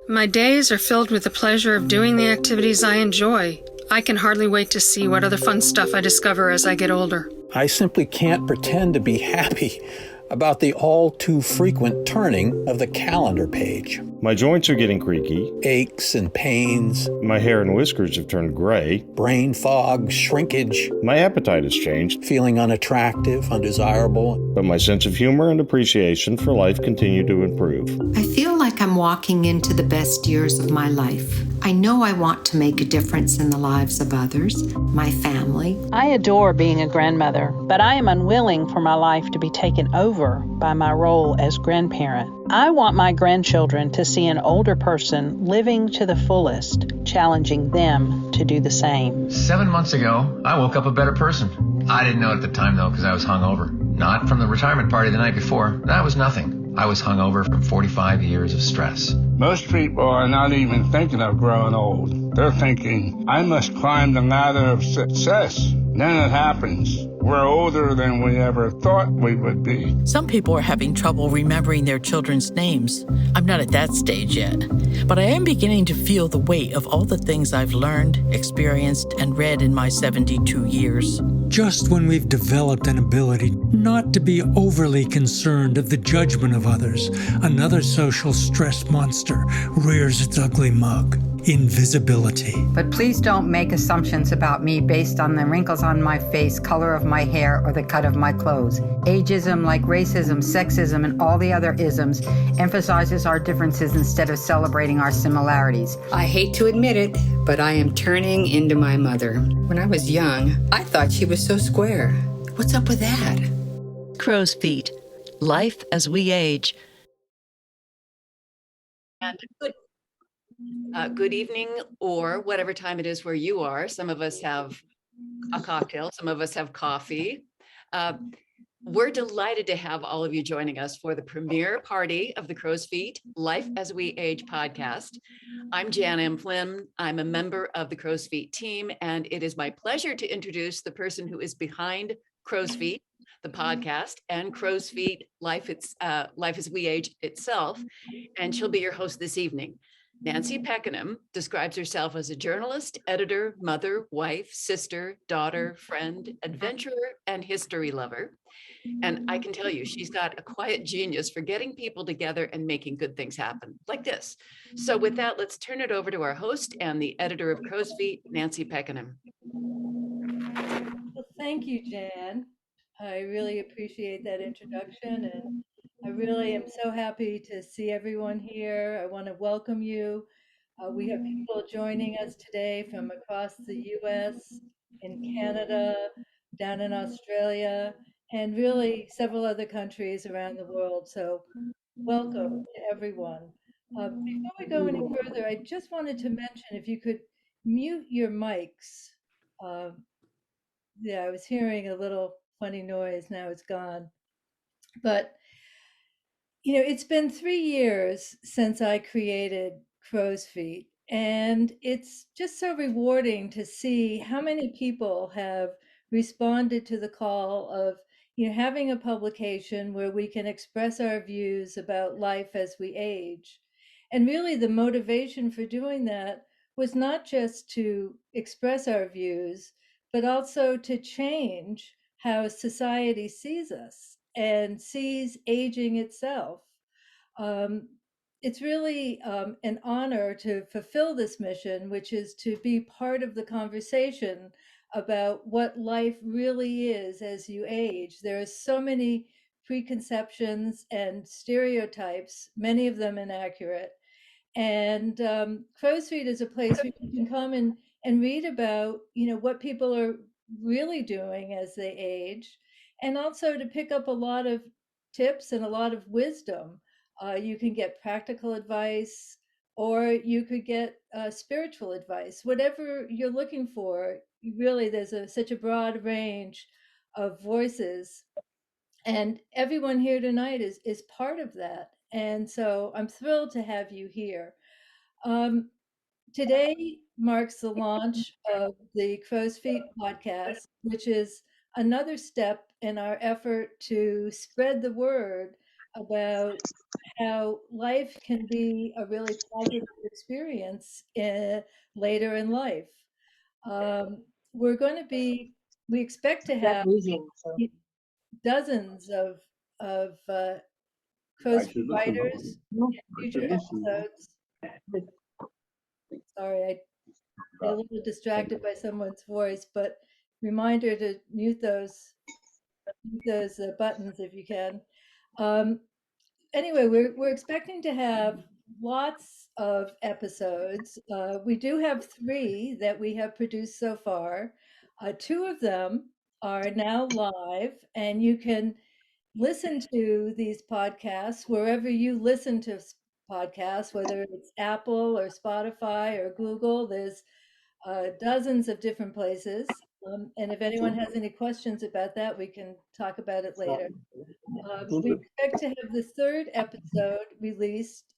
My days are filled with the pleasure of doing the activities I enjoy. I can hardly wait to see what other fun stuff I discover as I get older. I simply can't pretend to be happy about the all too frequent turning of the calendar page. My joints are getting creaky. Aches and pains. My hair and whiskers have turned gray. Brain fog, shrinkage. My appetite has changed. Feeling unattractive, undesirable. But my sense of humor and appreciation for life continue to improve. I feel like I'm walking into the best years of my life. I know I want to make a difference in the lives of others, my family. I adore being a grandmother, but I am unwilling for my life to be taken over by my role as grandparent. I want my grandchildren to see an older person living to the fullest, challenging them to do the same. 7 months ago, I woke up a better person. I didn't know it at the time, though, because I was hungover. Not from the retirement party the night before. That was nothing. I was hungover from 45 years of stress. Most people are not even thinking of growing old. They're thinking, I must climb the ladder of success. Then it happens. We're older than we ever thought we would be. Some people are having trouble remembering their children's names. I'm not at that stage yet, but I am beginning to feel the weight of all the things I've learned, experienced, and read in my 72 years. Just when we've developed an ability not to be overly concerned of the judgment of others, another social stress monster rears its ugly mug. Invisibility. But please don't make assumptions about me based on the wrinkles on my face, color of my hair, or the cut of my clothes. Ageism, like racism, sexism, and all the other isms, emphasizes our differences instead of celebrating our similarities. I hate to admit it, but I am turning into my mother. When I was young, I thought she was so square. What's up with that? Crow's Feet. Life as we age. And good evening, or whatever time it is where you are. Some of us have a cocktail, some of us have coffee. We're delighted to have all of you joining us for the premiere party of the Crow's Feet Life as We Age podcast. I'm Jan M. Flynn. I'm a member of the Crow's Feet team, and it is my pleasure to introduce the person who is behind Crow's Feet, the podcast, and Crow's Feet Life as We Age itself, and she'll be your host this evening. Nancy Peckenham describes herself as a journalist, editor, mother, wife, sister, daughter, friend, adventurer, and history lover. And I can tell you, she's got a quiet genius for getting people together and making good things happen, like this. So with that, let's turn it over to our host and the editor of Crow's Feet, Nancy Peckenham. Well, thank you, Jan. I really appreciate that introduction, and I really am so happy to see everyone here. I want to welcome you. We have people joining us today from across the US, in Canada, down in Australia, and really several other countries around the world. So welcome to everyone. Before we go any further, I just wanted to mention if you could mute your mics. Yeah, I was hearing a little funny noise. Now it's gone. But you know, it's been 3 years since I created Crow's Feet, and it's just so rewarding to see how many people have responded to the call of, you know, having a publication where we can express our views about life as we age. And really the motivation for doing that was not just to express our views, but also to change how society sees us and sees aging itself. It's really an honor to fulfill this mission, which is to be part of the conversation about what life really is as you age. There are so many preconceptions and stereotypes, many of them inaccurate. And Crow's Feet is a place where you can come and read about, you know, what people are really doing as they age, and also to pick up a lot of tips and a lot of wisdom. You can get practical advice, or you could get spiritual advice. Whatever you're looking for, really, there's such a broad range of voices. And everyone here tonight is part of that. And so I'm thrilled to have you here. Today marks the launch of the Crow's Feet podcast, which is another step in our effort to spread the word about how life can be a really positive experience later in life. We're going to be, we expect to have dozens of Crow's Feet writers in future episodes. Sorry, I get a little distracted by someone's voice, but reminder to mute those buttons if you can. Anyway, we're expecting to have lots of episodes. We do have 3 that we have produced so far. 2 of them are now live, and you can listen to these podcasts wherever you listen to podcasts, whether it's Apple or Spotify or Google. There's dozens of different places. And if anyone has any questions about that, we can talk about it later. We expect to have the 3rd episode released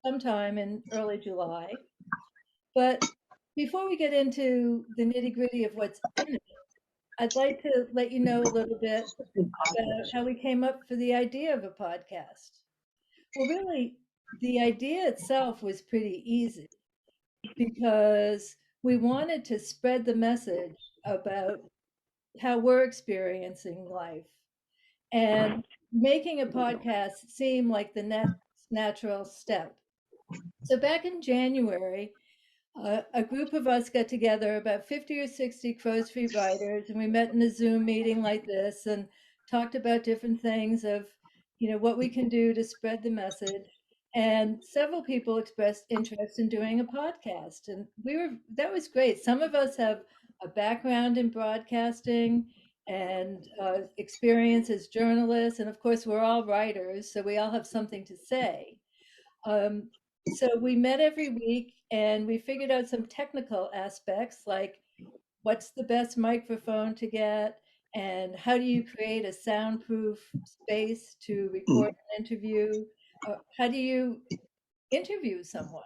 sometime in early July. But before we get into the nitty-gritty of what's in it, I'd like to let you know a little bit about how we came up for the idea of a podcast. Well, really, the idea itself was pretty easy because we wanted to spread the message about how we're experiencing life and making a podcast seem like the next natural step. So back in January, a group of us got together, about 50 or 60 Crow's Feet writers, and we met in a Zoom meeting like this and talked about different things of, what we can do to spread the message. And several people expressed interest in doing a podcast, and that was great. Some of us have a background in broadcasting and experience as journalists, and of course, we're all writers, so we all have something to say. So we met every week and we figured out some technical aspects like what's the best microphone to get and how do you create a soundproof space to record an interview? How do you interview someone?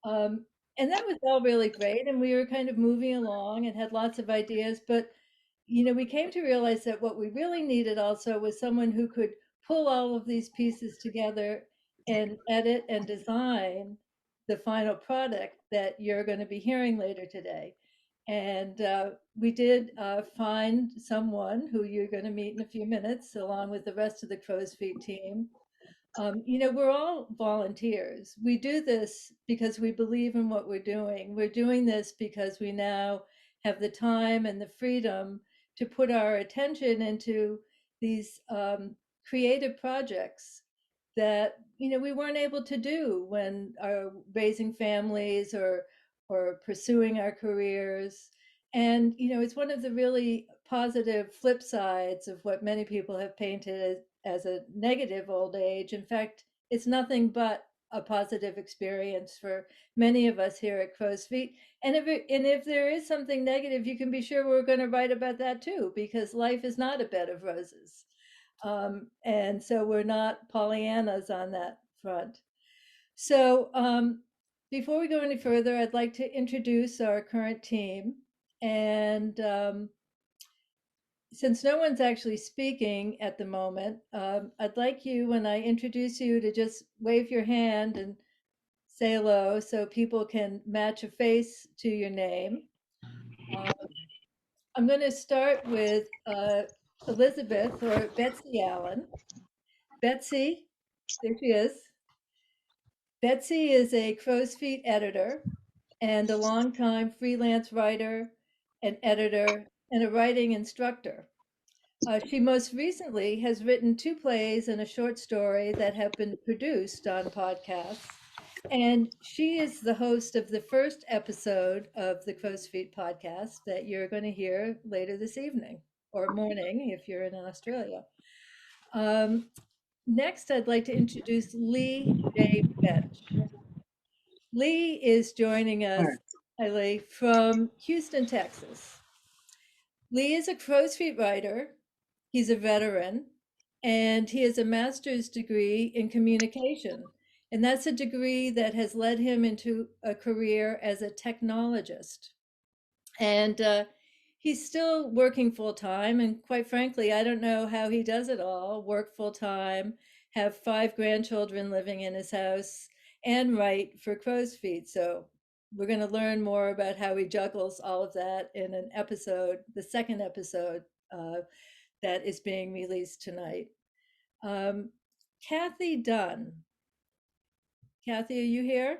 And that was all really great. And we were kind of moving along and had lots of ideas. But, we came to realize that what we really needed also was someone who could pull all of these pieces together and edit and design the final product that you're going to be hearing later today. And we did find someone who you're going to meet in a few minutes, along with the rest of the Crow's Feet team. We're all volunteers. We do this because we believe in what we're doing. We're doing this because we now have the time and the freedom to put our attention into these creative projects that we weren't able to do when raising families or pursuing our careers. And it's one of the really positive flip sides of what many people have painted as a negative old age. In fact, it's nothing but a positive experience for many of us here at Crow's Feet. And if there is something negative, you can be sure we're going to write about that too, because life is not a bed of roses. And so we're not Pollyannas on that front. So before we go any further, I'd like to introduce our current team. And since no one's actually speaking at the moment, I'd like you, when I introduce you, to just wave your hand and say hello so people can match a face to your name. I'm going to start with Elizabeth, or Betsy Allen. Betsy, there she is. Betsy is a Crow's Feet editor and a longtime freelance writer, an editor, and a writing instructor. She most recently has written 2 plays and a short story that have been produced on podcasts. And she is the host of the first episode of the Crow's Feet podcast that you're going to hear later this evening or morning if you're in Australia. Next, I'd like to introduce Lee J. Bentch. Lee is joining us, hi Lee, from Houston, Texas. Lee is a Crow's Feet writer. He's a veteran, and he has a master's degree in communication. And that's a degree that has led him into a career as a technologist. And he's still working full time. And quite frankly, I don't know how he does it all, work full time, have 5 grandchildren living in his house, and write for Crow's Feet. So we're going to learn more about how he juggles all of that in an episode, the second episode that is being released tonight. Kathy Dunn. Kathy, are you here?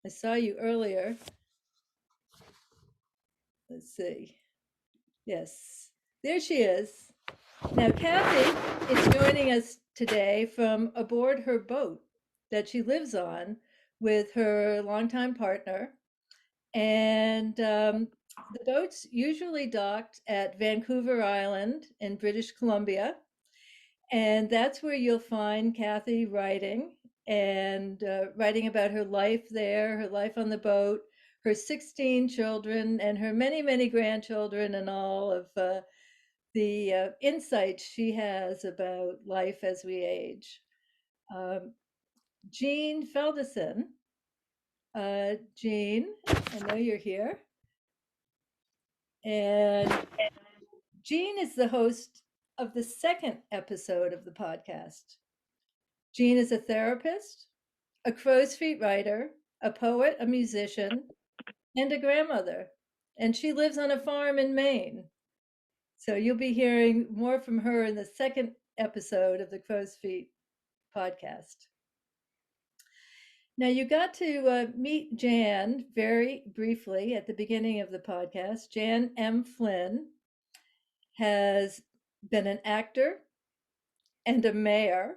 I saw you earlier. Let's see. Yes, there she is. Now, Kathy is joining us today from aboard her boat that she lives on with her longtime partner. And the boat's usually docked at Vancouver Island in British Columbia. And that's where you'll find Kathy writing and writing about her life there, her life on the boat, her 16 children, and her many, many grandchildren, and all of the insights she has about life as we age. Jean Felderson. Jean, I know you're here. And Jean is the host of the second episode of the podcast. Jean is a therapist, a Crow's Feet writer, a poet, a musician, and a grandmother. And she lives on a farm in Maine. So you'll be hearing more from her in the second episode of the Crow's Feet podcast. Now, you got to meet Jan very briefly at the beginning of the podcast. Jan M. Flynn has been an actor and a mayor.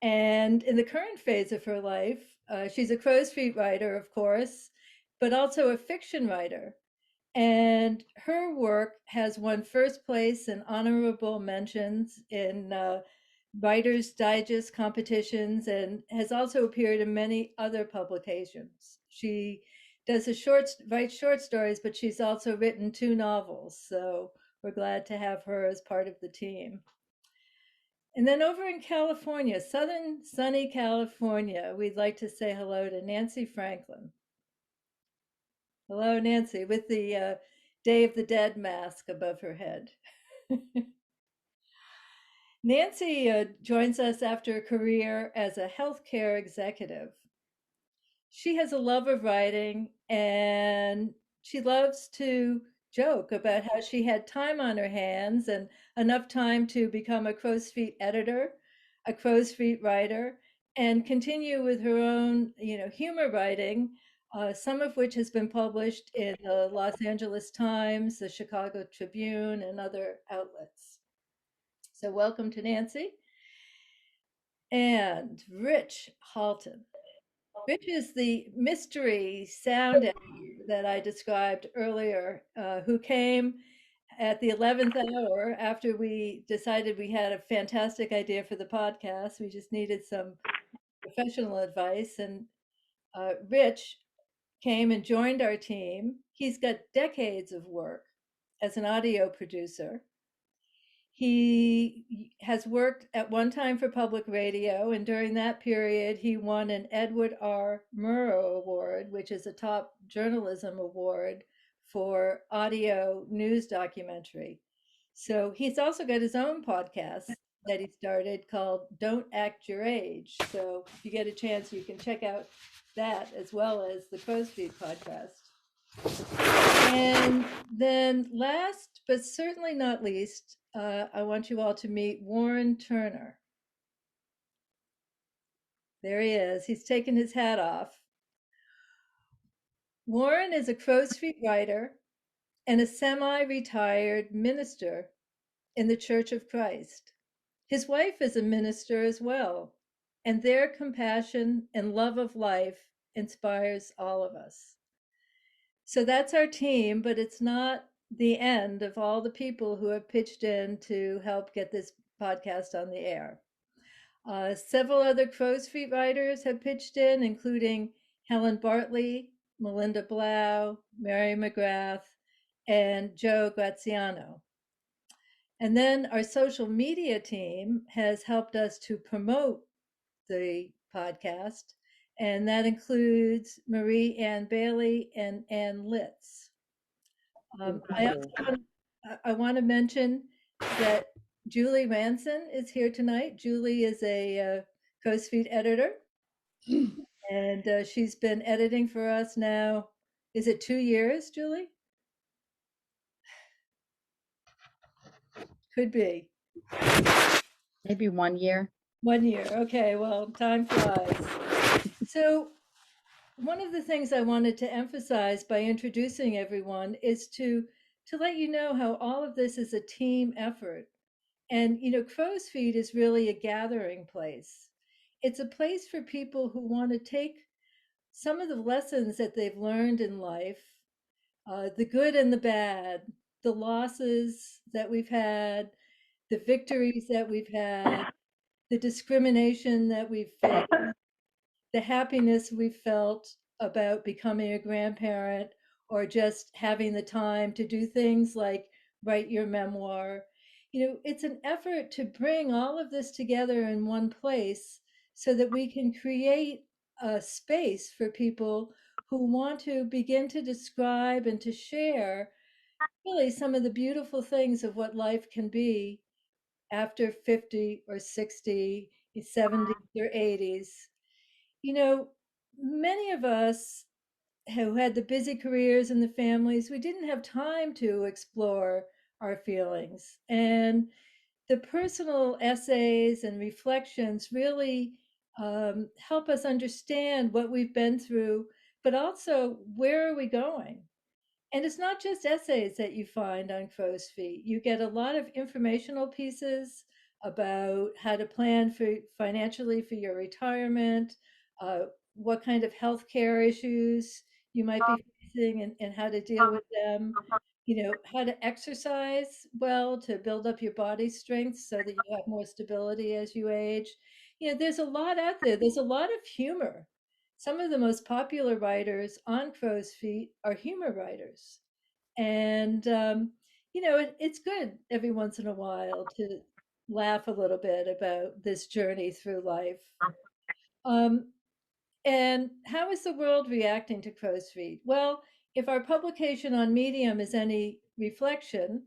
And in the current phase of her life, she's a Crow's Feet writer, of course, but also a fiction writer. And her work has won first place and honorable mentions in Writer's Digest competitions and has also appeared in many other publications. She writes short stories, but she's also written 2 novels. So we're glad to have her as part of the team. And then over in California, southern sunny California, we'd like to say hello to Nancy Franklin. Hello, Nancy, with the Day of the Dead mask above her head. Nancy joins us after a career as a healthcare executive. She has a love of writing, and she loves to joke about how she had time on her hands and enough time to become a Crow's Feet editor, a Crow's Feet writer, and continue with her own, humor writing, some of which has been published in the Los Angeles Times, the Chicago Tribune, and other outlets. So welcome to Nancy. And Rich Halton. Rich is the mystery sound editor that I described earlier, who came at the 11th hour after we decided we had a fantastic idea for the podcast. We just needed some professional advice. And Rich came and joined our team. He's got decades of work as an audio producer. He has worked at one time for public radio, and during that period, he won an Edward R. Murrow Award, which is a top journalism award for audio news documentary. So he's also got his own podcast that he started called Don't Act Your Age. So if you get a chance, you can check out that as well as the Crow's Feet podcast. And then last, but certainly not least, I want you all to meet Warren Turner. There he is. He's taken his hat off. Warren is a Crow's Feet writer and a semi-retired minister in the Church of Christ. His wife is a minister as well, and their compassion and love of life inspires all of us. So that's our team, but it's not the end of all the people who have pitched in to help get this podcast on the air. Several other Crow's Feet writers have pitched in, including Helen Bartley, Melinda Blau, Mary McGrath, and Joe Graziano. And then our social media team has helped us to promote the podcast, and that includes Marie Ann Bailey and Ann Litz. I want to mention that Julie Ranson is here tonight. Julie is a Crow's Feet editor, and she's been editing for us now. Is it 2 years, Julie? Could be. Maybe 1 year. 1 year. Okay, well, time flies. So, one of the things I wanted to emphasize by introducing everyone is to let you know how all of this is a team effort. And, Crow's Feet is really a gathering place. It's a place for people who want to take some of the lessons that they've learned in life, the good and the bad, the losses that we've had, the victories that we've had, the discrimination that we've faced, the happiness we felt about becoming a grandparent or just having the time to do things like write your memoir. It's an effort to bring all of this together in one place so that we can create a space for people who want to begin to describe and to share really some of the beautiful things of what life can be after 50 or 60, 70s or 80s. Many of us who had the busy careers and the families, we didn't have time to explore our feelings. And the personal essays and reflections really help us understand what we've been through, but also where are we going? And it's not just essays that you find on Crow's Feet. You get a lot of informational pieces about how to plan for financially for your retirement, what kind of healthcare issues you might be facing and how to deal with them. How to exercise well to build up your body strength so that you have more stability as you age. There's a lot out there. There's a lot of humor. Some of the most popular writers on Crow's Feet are humor writers. And, it's good every once in a while to laugh a little bit about this journey through life. And how is the world reacting to Crow's Feet? Well, if our publication on Medium is any reflection,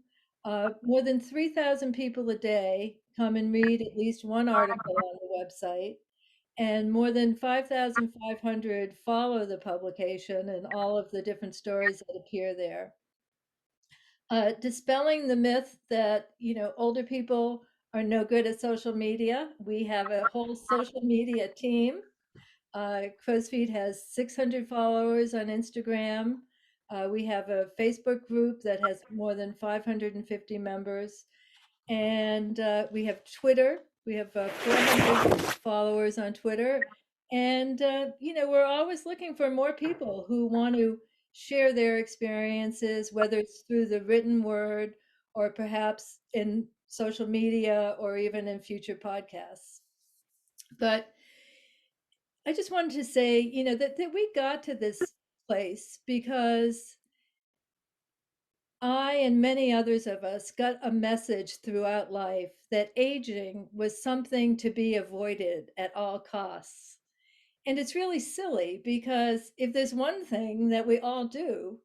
more than 3,000 people a day come and read at least one article on the website, and more than 5,500 follow the publication and all of the different stories that appear there. Dispelling the myth that, older people are no good at social media. We have a whole social media team. Crow's Feet has 600 followers on Instagram. We have a Facebook group that has more than 550 members. And we have Twitter. We have 400 followers on Twitter. And, we're always looking for more people who want to share their experiences, whether it's through the written word or perhaps in social media or even in future podcasts. But I just wanted to say, that we got to this place because I and many others of us got a message throughout life that aging was something to be avoided at all costs. And it's really silly because if there's one thing that we all do,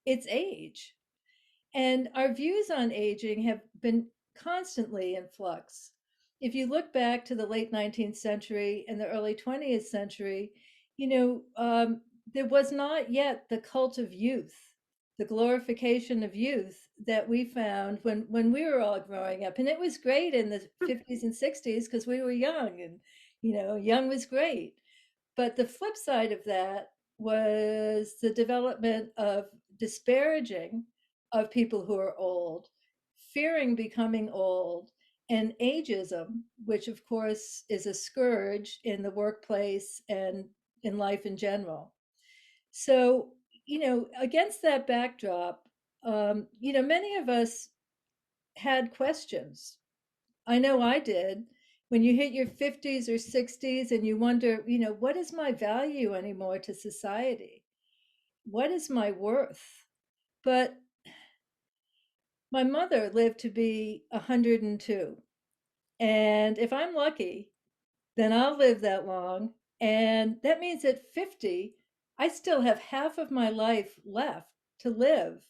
it's age. And our views on aging have been constantly in flux. If you look back to the late 19th century and the early 20th century, there was not yet the cult of youth, the glorification of youth that we found when we were all growing up. And it was great in the 50s and 60s because we were young and, young was great. But the flip side of that was the development of disparaging of people who are old, fearing becoming old, and ageism, which of course is a scourge in the workplace and in life in general. So, against that backdrop, many of us had questions. I know I did. When you hit your 50s or 60s and you wonder, what is my value anymore to society? What is my worth? But my mother lived to be 102. And if I'm lucky, then I'll live that long. And that means at 50, I still have half of my life left to live.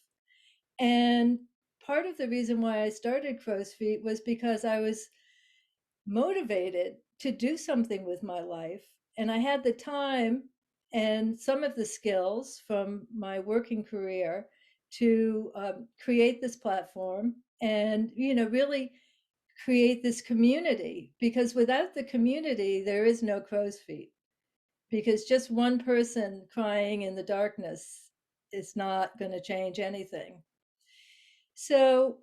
And part of the reason why I started Crow's Feet was because I was motivated to do something with my life. And I had the time and some of the skills from my working career to create this platform and, really create this community, because without the community, there is no Crow's Feet, because just one person crying in the darkness is not going to change anything. So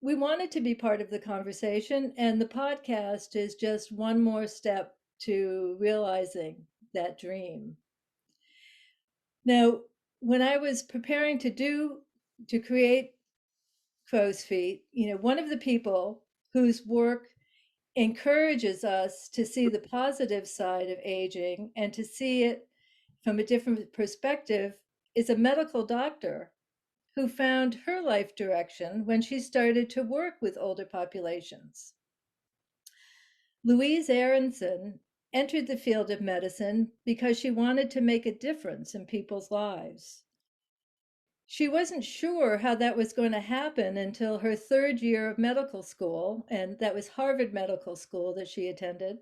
we wanted to be part of the conversation, and the podcast is just one more step to realizing that dream. Now, when I was preparing to create Crow's Feet, one of the people whose work encourages us to see the positive side of aging and to see it from a different perspective is a medical doctor who found her life direction when she started to work with older populations. Louise Aronson entered the field of medicine because she wanted to make a difference in people's lives. She wasn't sure how that was going to happen until her third year of medical school, and that was Harvard Medical School that she attended,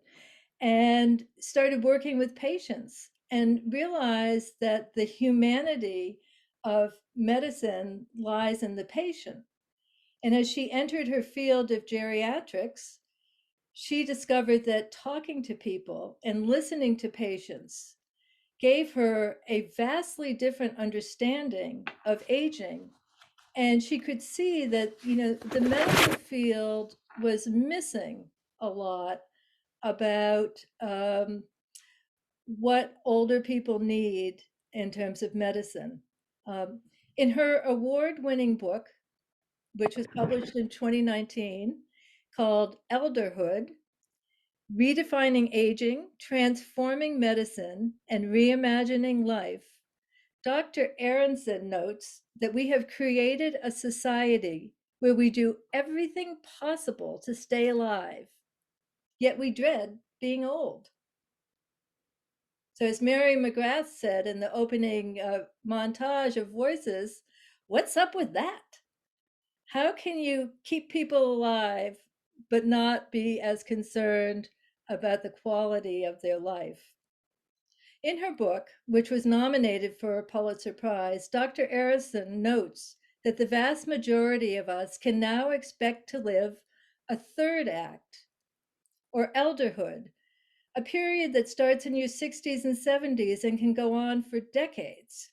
and started working with patients and realized that the humanity of medicine lies in the patient. And as she entered her field of geriatrics, she discovered that talking to people and listening to patients gave her a vastly different understanding of aging. And she could see that, the medical field was missing a lot about what older people need in terms of medicine. In her award-winning book, which was published in 2019, called Elderhood, Redefining Aging, Transforming Medicine, and Reimagining Life, Dr. Aronson notes that we have created a society where we do everything possible to stay alive, yet we dread being old. So as Mary McGrath said in the opening montage of Voices, what's up with that? How can you keep people alive but not be as concerned about the quality of their life? In her book, which was nominated for a Pulitzer Prize, Dr. Aronson notes that the vast majority of us can now expect to live a third act, or elderhood, a period that starts in your 60s and 70s and can go on for decades.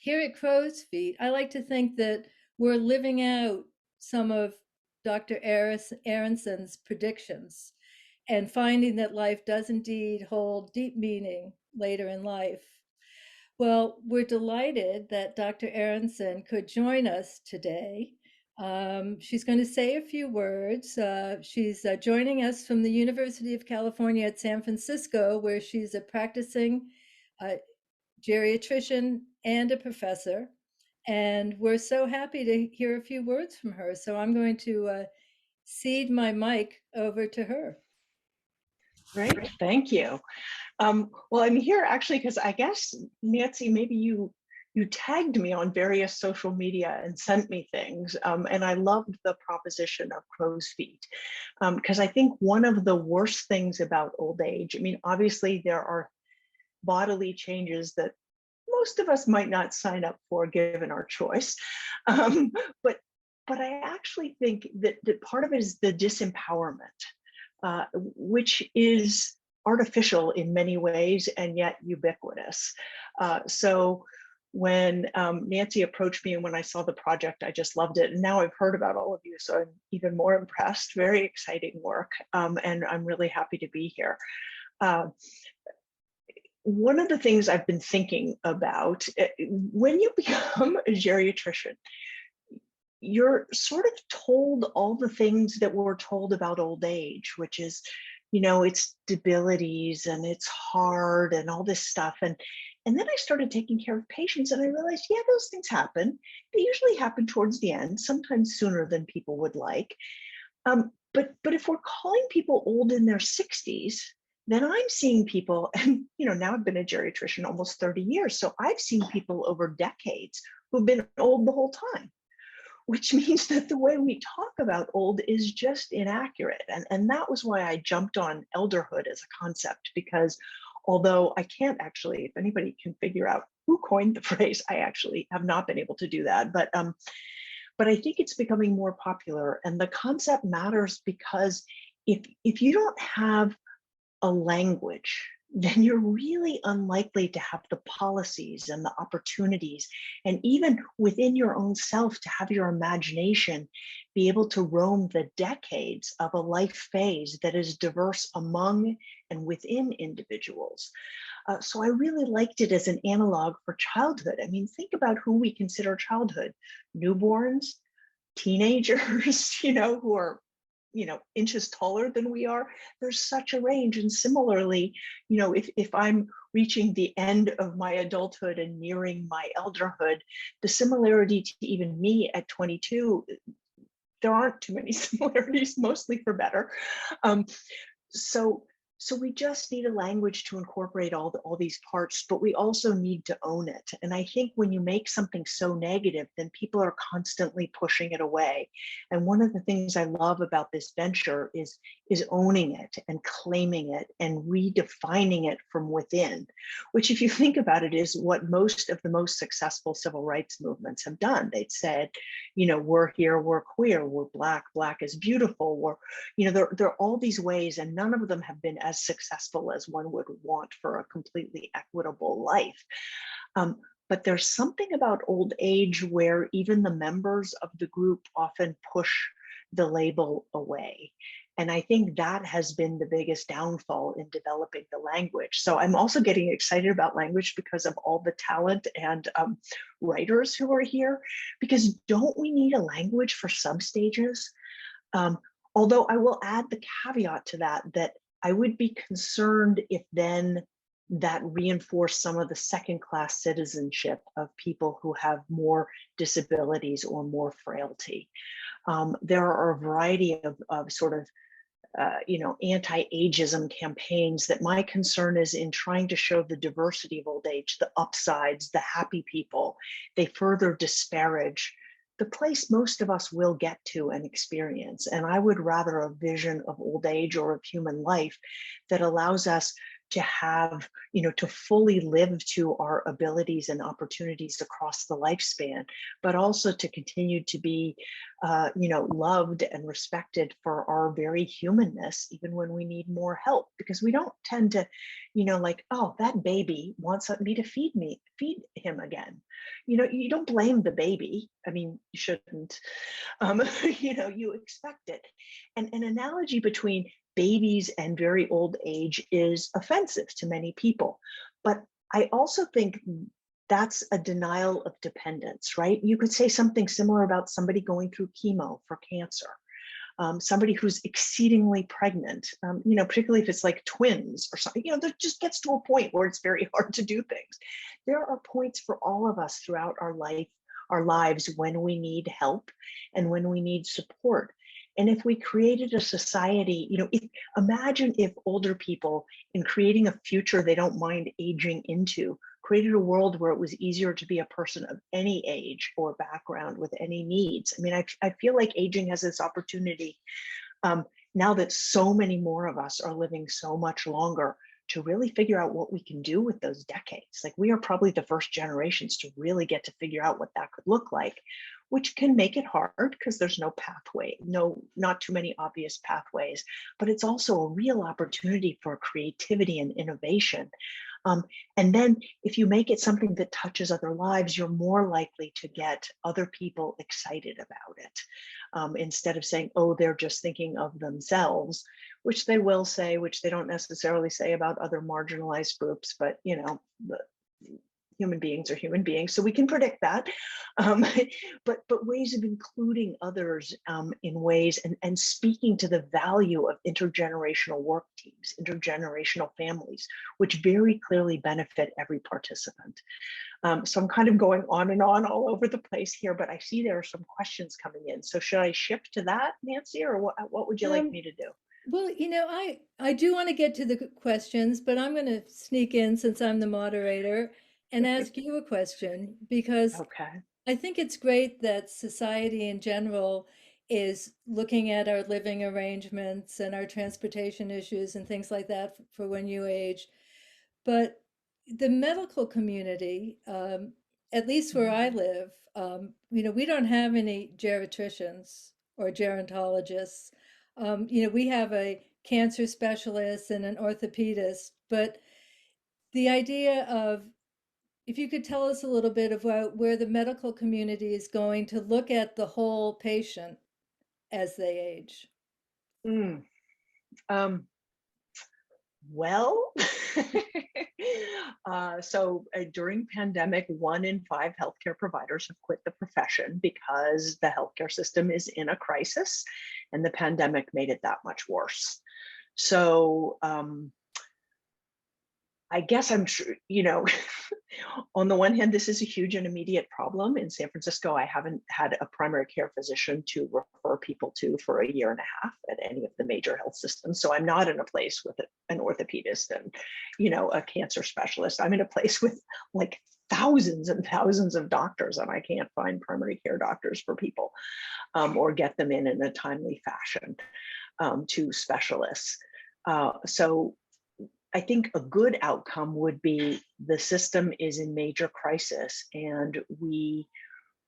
Here at Crow's Feet, I like to think that we're living out some of Dr. Aronson's predictions and finding that life does indeed hold deep meaning later in life. Well, we're delighted that Dr. Aronson could join us today. She's going to say a few words. She's joining us from the University of California at San Francisco, where she's a practicing geriatrician and a professor. And we're so happy to hear a few words from her. So I'm going to cede my mic over to her. Great, thank you. Well, I'm here actually because I guess, Nancy, maybe you tagged me on various social media and sent me things. And I loved the proposition of Crow's Feet, because I think one of the worst things about old age, obviously there are bodily changes that most of us might not sign up for given our choice. But I actually think that part of it is the disempowerment, which is artificial in many ways and yet ubiquitous. So when Nancy approached me and when I saw the project, I just loved it. And now I've heard about all of you, so I'm even more impressed. Very exciting work, and I'm really happy to be here. One of the things I've been thinking about, when you become a geriatrician, you're sort of told all the things that we're told about old age, which is, it's debilities and it's hard and all this stuff. And then I started taking care of patients and I realized, yeah, those things happen. They usually happen towards the end, sometimes sooner than people would like. But if we're calling people old in their 60s, then I'm seeing people, and now I've been a geriatrician almost 30 years, so I've seen people over decades who've been old the whole time, which means that the way we talk about old is just inaccurate. And that was why I jumped on elderhood as a concept, because although I can't actually, if anybody can figure out who coined the phrase, I actually have not been able to do that. But I think it's becoming more popular, and the concept matters because if you don't have a language, then you're really unlikely to have the policies and the opportunities, and even within your own self, to have your imagination be able to roam the decades of a life phase that is diverse among and within individuals. So I really liked it as an analog for childhood. I mean, think about who we consider childhood: newborns, teenagers, who are inches taller than we are. There's such a range. And similarly, if I'm reaching the end of my adulthood and nearing my elderhood, the similarity to even me at 22, there aren't too many similarities, mostly for better. So we just need a language to incorporate all these parts, but we also need to own it. And I think when you make something so negative, then people are constantly pushing it away. And one of the things I love about this venture is owning it and claiming it and redefining it from within, which, if you think about it, is what most of the most successful civil rights movements have done. They'd said, we're here, we're queer, we're black is beautiful, there are all these ways, and none of them have been as successful as one would want for a completely equitable life. But there's something about old age where even the members of the group often push the label away. And I think that has been the biggest downfall in developing the language. So I'm also getting excited about language because of all the talent and writers who are here, because don't we need a language for some stages? Although I will add the caveat to that I would be concerned if then that reinforced some of the second-class citizenship of people who have more disabilities or more frailty. There are a variety of sort of anti-ageism campaigns that my concern is in trying to show the diversity of old age, the upsides, the happy people. They further disparage the place most of us will get to and experience. And I would rather a vision of old age or of human life that allows us to have, to fully live to our abilities and opportunities across the lifespan, but also to continue to be, loved and respected for our very humanness, even when we need more help, because we don't tend to, oh, that baby wants me to feed him again. You don't blame the baby. I mean, you shouldn't, you expect it. And an analogy between babies and very old age is offensive to many people. But I also think that's a denial of dependence, right? You could say something similar about somebody going through chemo for cancer, somebody who's exceedingly pregnant, particularly if it's like twins or something, there just gets to a point where it's very hard to do things. There are points for all of us throughout our lives when we need help and when we need support. And if we created a society, imagine if older people, in creating a future they don't mind aging into, created a world where it was easier to be a person of any age or background with any needs. I mean, I feel like aging has this opportunity now that so many more of us are living so much longer to really figure out what we can do with those decades. Like, we are probably the first generations to really get to figure out what that could look like, which can make it hard because there's no pathway, not too many obvious pathways, but it's also a real opportunity for creativity and innovation. And then if you make it something that touches other lives, you're more likely to get other people excited about it, instead of saying, oh, they're just thinking of themselves, which they will say, which they don't necessarily say about other marginalized groups, but human beings are human beings, so we can predict that. But ways of including others in ways and speaking to the value of intergenerational work teams, intergenerational families, which very clearly benefit every participant. So I'm kind of going on and on all over the place here, but I see there are some questions coming in. So should I shift to that, Nancy, or what would you like me to do? Well, I do want to get to the questions, but I'm going to sneak in since I'm the moderator and ask you a question, because I think it's great that society in general is looking at our living arrangements and our transportation issues and things like that for when you age. But the medical community, at least where I live, we don't have any geriatricians or gerontologists. We have a cancer specialist and an orthopedist, but the idea of if you could tell us a little bit about where the medical community is going to look at the whole patient as they age. Mm. Well, during pandemic, 1 in 5 healthcare providers have quit the profession because the healthcare system is in a crisis, and the pandemic made it that much worse. So I guess I'm sure, on the one hand, this is a huge and immediate problem. In San Francisco, I haven't had a primary care physician to refer people to for a year and a half at any of the major health systems. So I'm not in a place with an orthopedist and, a cancer specialist. I'm in a place with like thousands and thousands of doctors, and I can't find primary care doctors for people or get them in a timely fashion to specialists. So I think a good outcome would be the system is in major crisis and we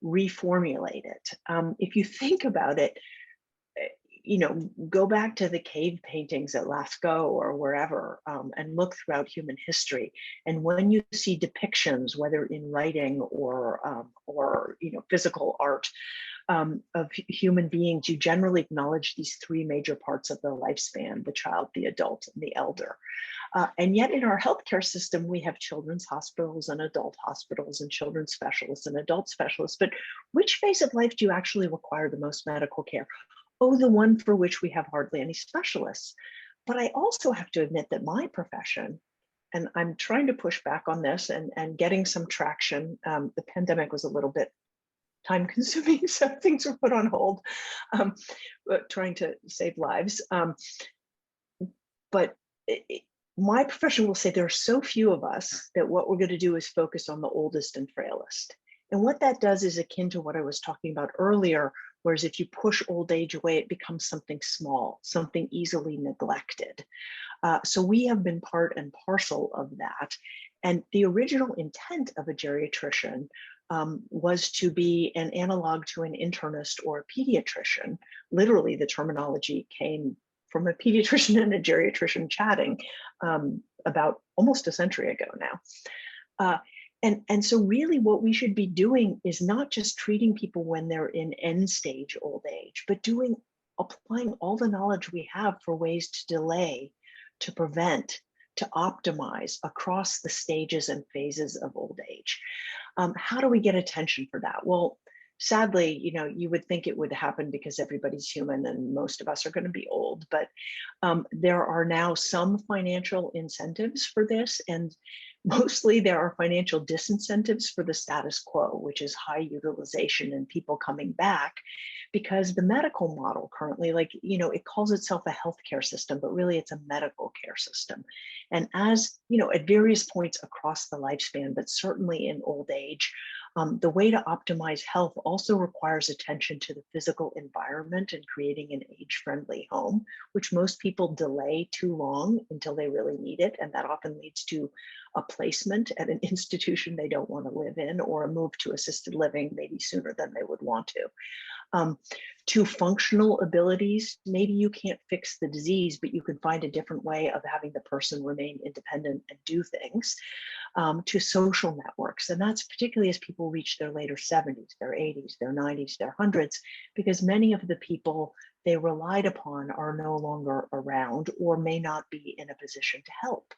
reformulate it. If you think about it, go back to the cave paintings at Lascaux or wherever and look throughout human history. And when you see depictions, whether in writing or physical art, of human beings, you generally acknowledge these 3 major parts of the lifespan: the child, the adult, and the elder. And yet in our healthcare system, we have children's hospitals and adult hospitals and children's specialists and adult specialists. But which phase of life do you actually require the most medical care? Oh, the one for which we have hardly any specialists. But I also have to admit that my profession, and I'm trying to push back on this and getting some traction. The pandemic was a little bit time consuming, so things were put on hold, trying to save lives. But my profession will say there are so few of us that what we're going to do is focus on the oldest and frailest. And what that does is akin to what I was talking about earlier, whereas if you push old age away, it becomes something small, something easily neglected. So we have been part and parcel of that. And the original intent of a geriatrician was to be an analog to an internist or a pediatrician. Literally, the terminology came from a pediatrician and a geriatrician chatting about almost a century ago now. And so really what we should be doing is not just treating people when they're in end stage old age, but applying all the knowledge we have for ways to delay, to prevent, to optimize across the stages and phases of old age. How do we get attention for that? Well, sadly, you would think it would happen because everybody's human and most of us are going to be old, but there are now some financial incentives for this, and mostly there are financial disincentives for the status quo, which is high utilization and people coming back, because the medical model currently, it calls itself a healthcare system, but really it's a medical care system. And as, at various points across the lifespan, but certainly in old age, the way to optimize health also requires attention to the physical environment and creating an age-friendly home, which most people delay too long until they really need it. And that often leads to a placement at an institution they don't want to live in, or a move to assisted living maybe sooner than they would want to. To functional abilities, maybe you can't fix the disease, but you can find a different way of having the person remain independent and do things. To social networks, and that's particularly as people reach their later 70s, their 80s, their 90s, their 100s, because many of the people they relied upon are no longer around or may not be in a position to help.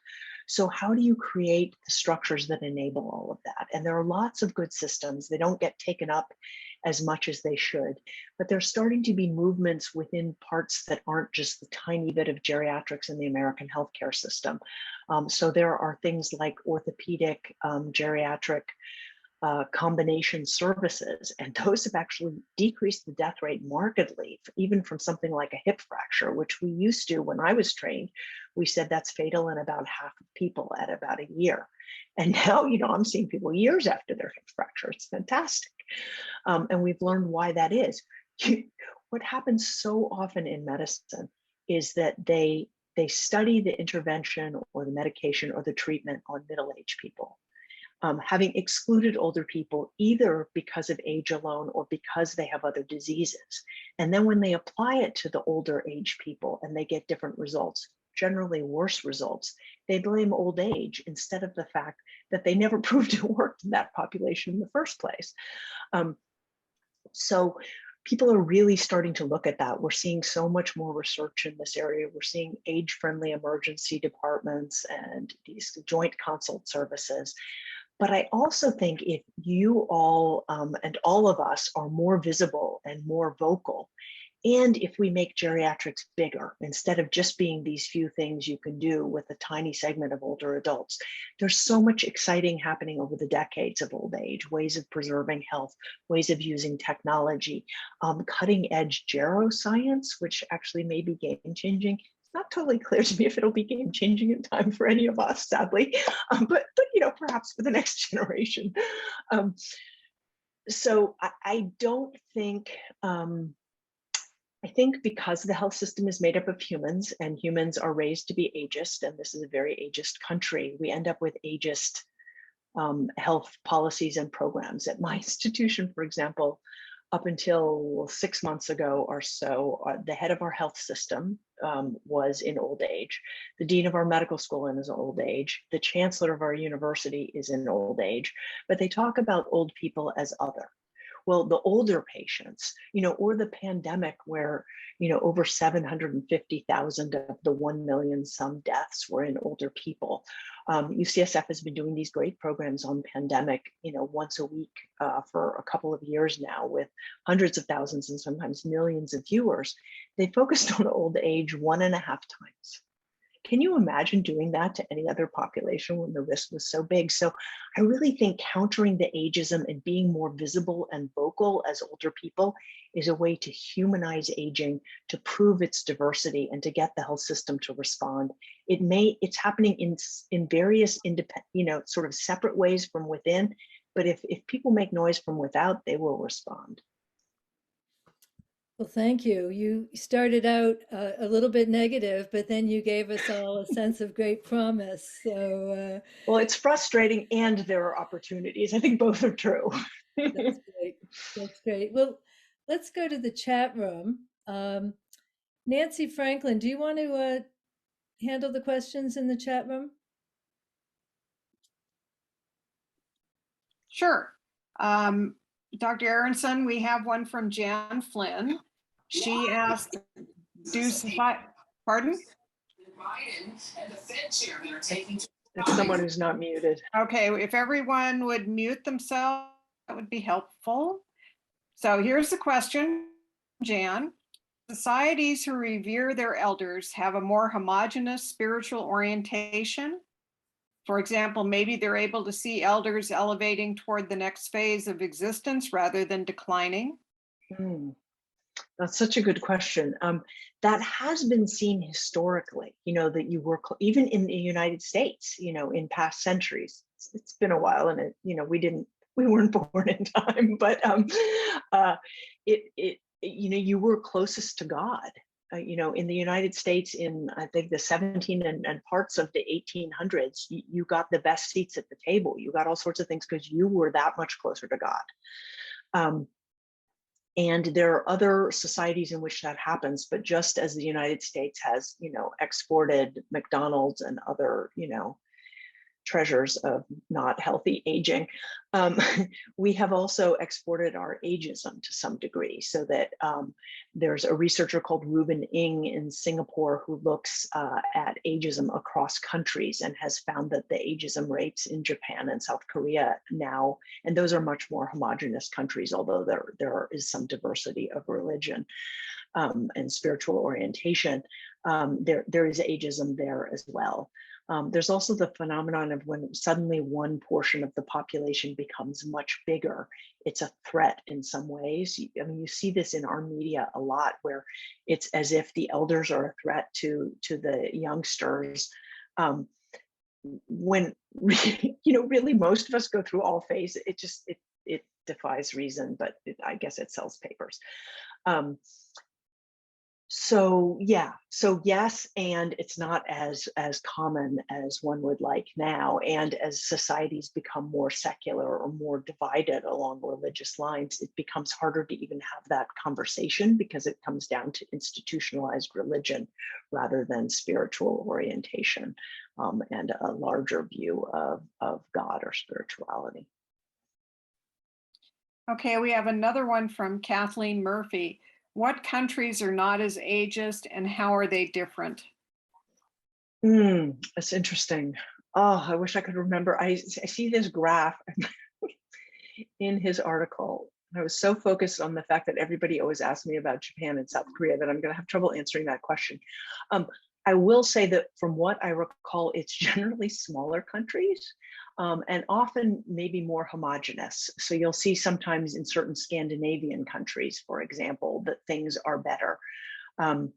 So how do you create the structures that enable all of that? And there are lots of good systems. They don't get taken up as much as they should, but there's starting to be movements within parts that aren't just the tiny bit of geriatrics in the American healthcare system. So there are things like orthopedic, geriatric, combination services, and those have actually decreased the death rate markedly, even from something like a hip fracture, which we used to, when I was trained, we said that's fatal in about half of people at about a year. And now, I'm seeing people years after their hip fracture. It's fantastic. And we've learned why that is. What happens so often in medicine is that they study the intervention or the medication or the treatment on middle-aged people, having excluded older people either because of age alone or because they have other diseases. And then when they apply it to the older age people and they get different results, generally worse results, they blame old age instead of the fact that they never proved it worked in that population in the first place. So people are really starting to look at that. We're seeing so much more research in this area. We're seeing age-friendly emergency departments and these joint consult services. But I also think if you all and all of us are more visible and more vocal, and if we make geriatrics bigger, instead of just being these few things you can do with a tiny segment of older adults, there's so much exciting happening over the decades of old age, ways of preserving health, ways of using technology, cutting edge geroscience, which actually may be game changing. It's not totally clear to me if it'll be game changing in time for any of us, sadly, but you know, perhaps for the next generation. So I don't think, I think because the health system is made up of humans and humans are raised to be ageist, and this is a very ageist country, we end up with ageist health policies and programs. At my institution, for example, up until 6 months ago or so, the head of our health system was in old age. The dean of our medical school is in old age. The chancellor of our university is in old age, but they talk about old people as other. Well, the older patients, you know, or the pandemic where, you know, over 750,000 of the 1 million some deaths were in older people. UCSF has been doing these great programs on pandemic, you know, once a week for a couple of years now with hundreds of thousands and sometimes millions of viewers. They focused on old age 1.5 times. Can you imagine doing that to any other population when the risk was so big? So I really think countering the ageism and being more visible and vocal as older people is a way to humanize aging, to prove its diversity, and to get the health system to respond. It's happening in various independent, you know, sort of separate ways from within, but if people make noise from without, they will respond. Well, thank you. You started out a little bit negative, but then you gave us all a sense of great promise. So, well, it's frustrating and there are opportunities. I think both are true. That's great. That's great. Well, let's go to the chat room. Nancy Franklin, do you want to handle the questions in the chat room? Sure. Dr. Aronson, we have one from Jan Flynn. She asked, pardon? That's someone who's not muted. Okay, if everyone would mute themselves, that would be helpful. So here's the question, Jan. Societies who revere their elders have a more homogeneous spiritual orientation. For example, maybe they're able to see elders elevating toward the next phase of existence rather than declining. That's such a good question. That has been seen historically, you know, that you were, even in the United States, you know, in past centuries. It's been a while and it, you know, we weren't born in time, but you know, you were closest to God. You know, in the United States in, I think, the 17 and parts of the 1800s, you got the best seats at the table. You got all sorts of things because you were that much closer to God. And there are other societies in which that happens, but just as the United States has, you know, exported McDonald's and other, you know, treasures of not healthy aging, we have also exported our ageism to some degree, so that there's a researcher called Ruben Ng in Singapore who looks at ageism across countries and has found that the ageism rates in Japan and South Korea now, and those are much more homogenous countries, although there is some diversity of religion and spiritual orientation, there is ageism there as well. There's also the phenomenon of when suddenly one portion of the population becomes much bigger, it's a threat in some ways. I mean, you see this in our media a lot, where it's as if the elders are a threat to the youngsters. When you know, really most of us go through all phases. It defies reason, but I guess it sells papers. So yeah, so yes, and it's not as common as one would like now. And as societies become more secular or more divided along religious lines, it becomes harder to even have that conversation because it comes down to institutionalized religion rather than spiritual orientation and a larger view of God or spirituality. Okay, we have another one from Kathleen Murphy. What countries are not as ageist and how are they different? That's interesting. Oh, I wish I could remember. I see this graph in his article. I was so focused on the fact that everybody always asks me about Japan and South Korea that I'm going to have trouble answering that question. I will say that from what I recall, it's generally smaller countries and often maybe more homogenous. So you'll see sometimes in certain Scandinavian countries, for example, that things are better. And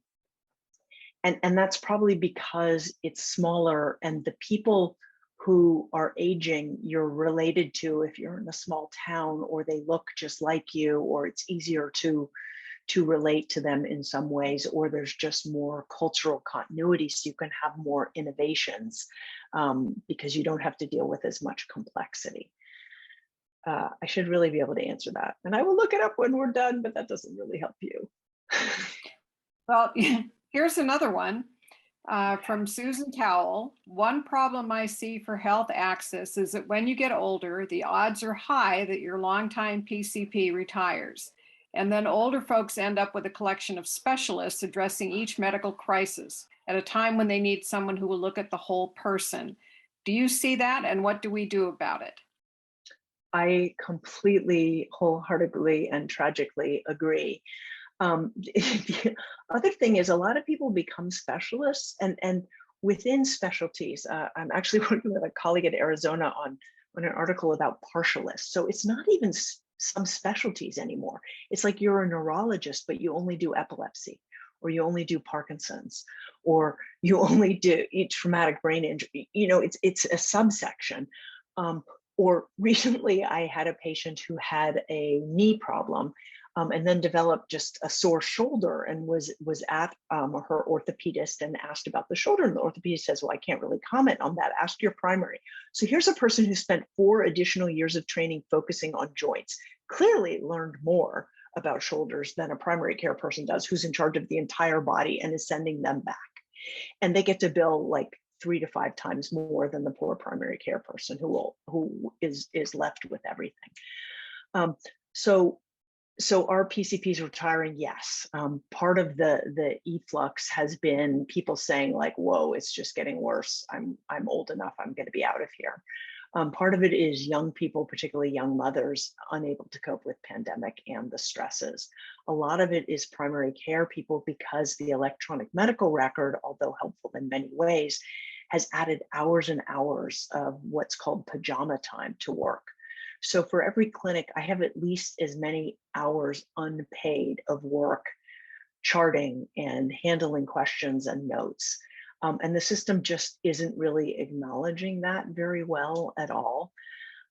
that's probably because it's smaller and the people who are aging you're related to if you're in a small town or they look just like you, or it's easier to relate to them in some ways, or there's just more cultural continuity so you can have more innovations because you don't have to deal with as much complexity. I should really be able to answer that. And I will look it up when we're done, but that doesn't really help you. Well, here's another one from Susan Cowell. One problem I see for health access is that when you get older, the odds are high that your longtime PCP retires. And then older folks end up with a collection of specialists addressing each medical crisis at a time when they need someone who will look at the whole person. Do you see that? And what do we do about it? I completely, wholeheartedly, and tragically agree. The other thing is a lot of people become specialists and within specialties. I'm actually working with a colleague at Arizona on an article about partialists. So it's not even some specialties anymore. It's like you're a neurologist, but you only do epilepsy, or you only do Parkinson's, or you only do traumatic brain injury. You know, it's a subsection. Or recently I had a patient who had a knee problem and then developed just a sore shoulder and was at her orthopedist and asked about the shoulder. And the orthopedist says, well, I can't really comment on that. Ask your primary. So here's a person who spent 4 additional years of training focusing on joints, clearly learned more about shoulders than a primary care person does, who's in charge of the entire body and is sending them back. And they get to bill like 3 to 5 times more than the poor primary care person who is left with everything. So are PCPs retiring? Yes. Part of the efflux has been people saying like, whoa, it's just getting worse. I'm old enough, I'm going to be out of here. Part of it is young people, particularly young mothers, unable to cope with pandemic and the stresses. A lot of it is primary care people because the electronic medical record, although helpful in many ways, has added hours and hours of what's called pajama time to work. So for every clinic, I have at least as many hours unpaid of work, charting and handling questions and notes. And the system just isn't really acknowledging that very well at all.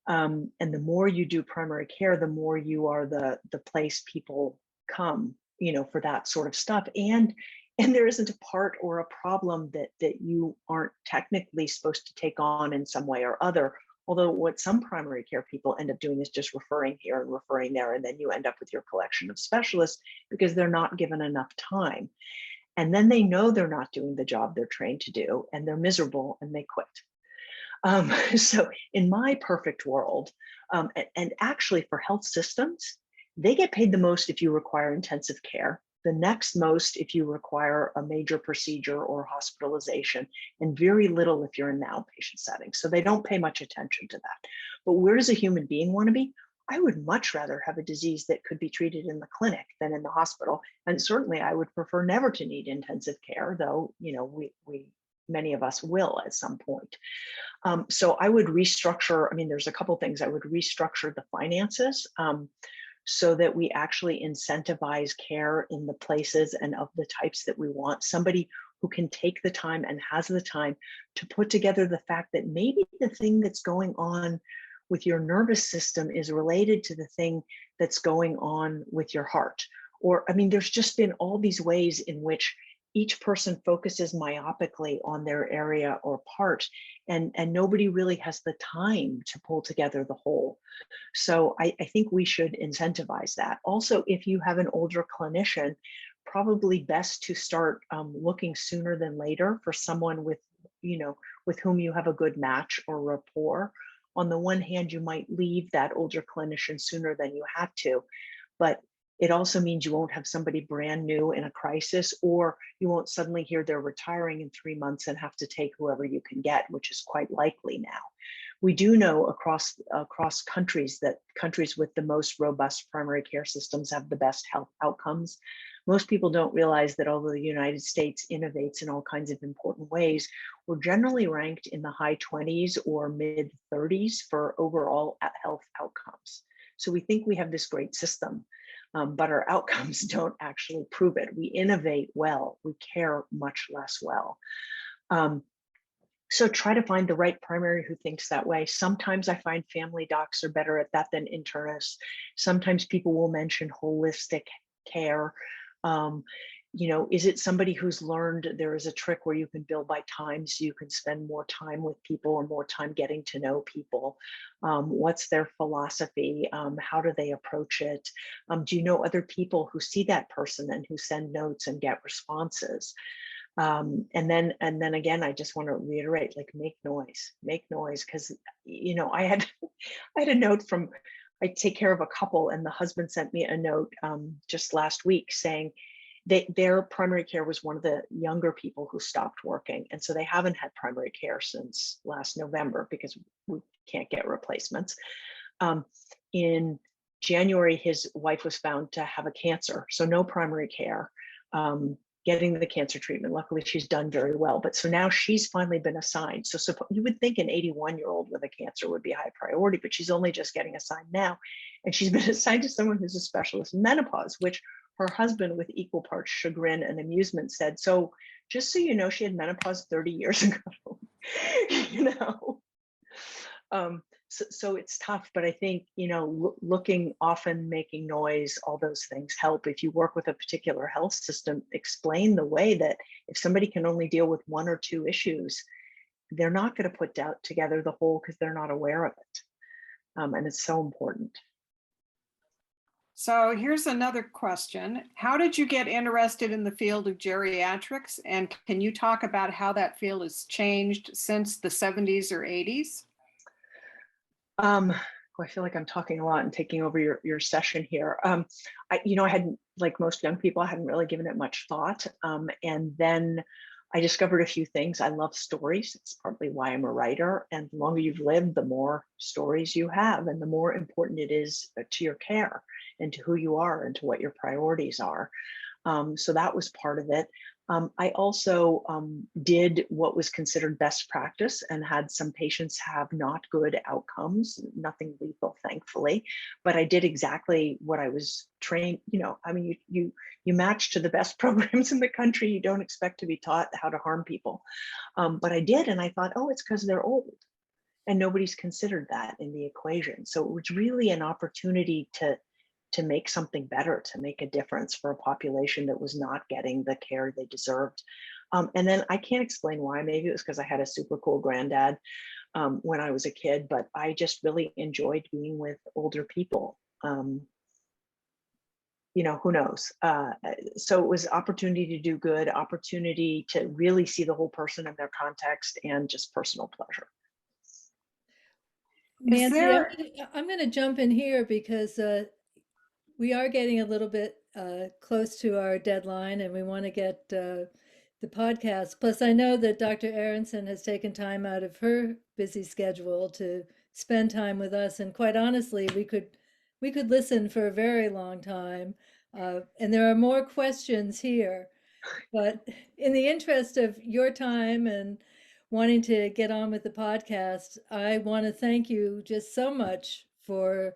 And the more you do primary care, the more you are the place people come, you know, for that sort of stuff. And there isn't a part or a problem that you aren't technically supposed to take on in some way or other. Although what some primary care people end up doing is just referring here and referring there, and then you end up with your collection of specialists because they're not given enough time. And then they know they're not doing the job they're trained to do, and they're miserable and they quit. So in my perfect world, and actually for health systems, they get paid the most if you require intensive care, the next most if you require a major procedure or hospitalization, and very little if you're in the outpatient setting. So they don't pay much attention to that. But where does a human being want to be? I would much rather have a disease that could be treated in the clinic than in the hospital. And certainly I would prefer never to need intensive care, though, you know, many of us will at some point. So I would restructure, I mean, there's a couple things. I would restructure the finances so that we actually incentivize care in the places and of the types that we want. Somebody who can take the time and has the time to put together the fact that maybe the thing that's going on with your nervous system is related to the thing that's going on with your heart. Or, I mean, there's just been all these ways in which each person focuses myopically on their area or part, and nobody really has the time to pull together the whole. So I think we should incentivize that. Also, if you have an older clinician, probably best to start looking sooner than later for someone with, with whom you have a good match or rapport. On the one hand, you might leave that older clinician sooner than you have to, but it also means you won't have somebody brand new in a crisis, or you won't suddenly hear they're retiring in 3 months and have to take whoever you can get, which is quite likely now. We do know across countries that countries with the most robust primary care systems have the best health outcomes. Most people don't realize that although the United States innovates in all kinds of important ways, we're generally ranked in the high 20s or mid 30s for overall health outcomes. So we think we have this great system, but our outcomes don't actually prove it. We innovate well, we care much less well. So try to find the right primary who thinks that way. Sometimes I find family docs are better at that than internists. Sometimes people will mention holistic care. Is it somebody who's learned there is a trick where you can bill by time so you can spend more time with people or more time getting to know people? What's their philosophy? How do they approach it? Do you know other people who see that person and who send notes and get responses? And then again, I just want to reiterate, like, make noise, because I had a note from, I take care of a couple, and the husband sent me a note just last week saying their primary care was one of the younger people who stopped working, and so they haven't had primary care since last November because we can't get replacements. In January, his wife was found to have a cancer, so no primary care. Getting the cancer treatment. Luckily, she's done very well. But so now she's finally been assigned. So you would think an 81-year-old with a cancer would be a high priority, but she's only just getting assigned now. And she's been assigned to someone who's a specialist in menopause, which her husband, with equal parts chagrin and amusement, said, so just so you know, she had menopause 30 years ago. So it's tough, but I think, looking often, making noise, all those things help. If you work with a particular health system, explain the way that if somebody can only deal with 1 or 2 issues, they're not going to put together the whole because they're not aware of it. And it's so important. So here's another question. How did you get interested in the field of geriatrics? And can you talk about how that field has changed since the 70s or 80s? I feel like I'm talking a lot and taking over your session here. I hadn't, like most young people, I hadn't really given it much thought. And then I discovered a few things. I love stories. It's partly why I'm a writer. And the longer you've lived, the more stories you have, and the more important it is to your care and to who you are and to what your priorities are. So that was part of it. I also did what was considered best practice and had some patients have not good outcomes, nothing lethal, thankfully, but I did exactly what I was trained. You match to the best programs in the country. You don't expect to be taught how to harm people. But I did, and I thought, oh, it's because they're old. And nobody's considered that in the equation. So it was really an opportunity to make something better, to make a difference for a population that was not getting the care they deserved. And then I can't explain why. Maybe it was because I had a super cool granddad when I was a kid, but I just really enjoyed being with older people. Who knows? So it was opportunity to do good, opportunity to really see the whole person in their context, and just personal pleasure. Nancy, I'm going to jump in here because we are getting a little bit close to our deadline, and we want to get the podcast. Plus, I know that Dr. Aronson has taken time out of her busy schedule to spend time with us. And quite honestly, we could listen for a very long time. And there are more questions here. But in the interest of your time and wanting to get on with the podcast, I want to thank you just so much for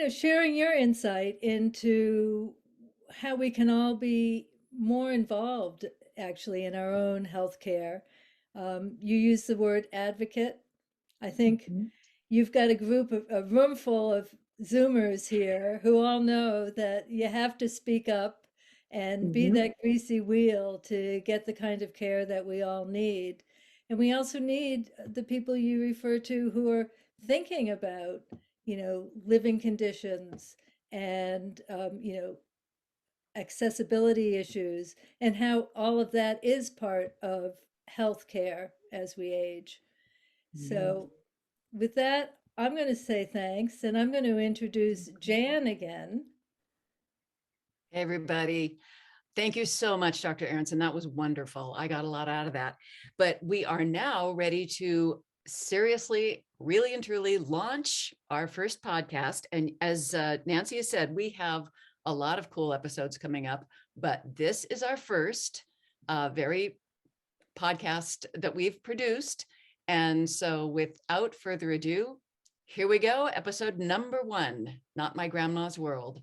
sharing your insight into how we can all be more involved actually in our own healthcare. You use the word advocate. I think, you've got a room full of Zoomers here who all know that you have to speak up and be that greasy wheel to get the kind of care that we all need. And we also need the people you refer to who are thinking about, living conditions and, accessibility issues and how all of that is part of healthcare as we age. So with that, I'm going to say thanks, and I'm going to introduce Jan again. Hey, everybody. Thank you so much, Dr. Aronson. That was wonderful. I got a lot out of that. But we are now ready to seriously, really and truly launch our first podcast. And as Nancy has said, we have a lot of cool episodes coming up, but this is our first very podcast that we've produced. And so without further ado, here we go. Episode number 1, Not My Grandma's World.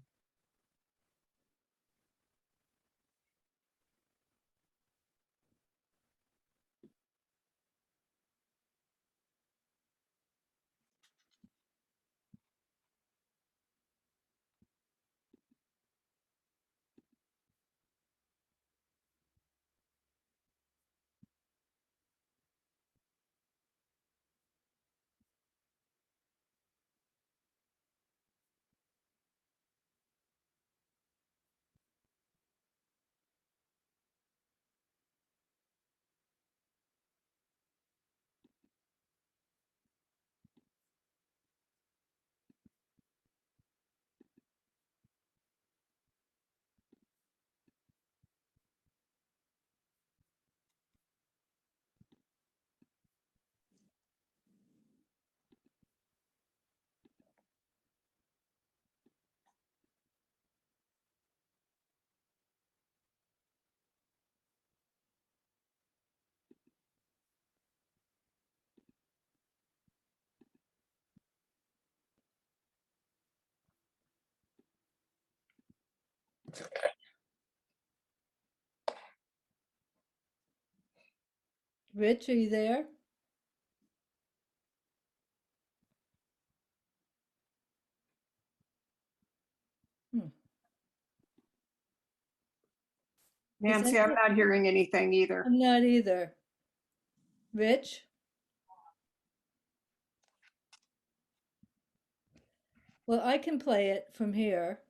Rich, are you there? Nancy, I'm not hearing anything either. I'm not either. Rich? Well, I can play it from here,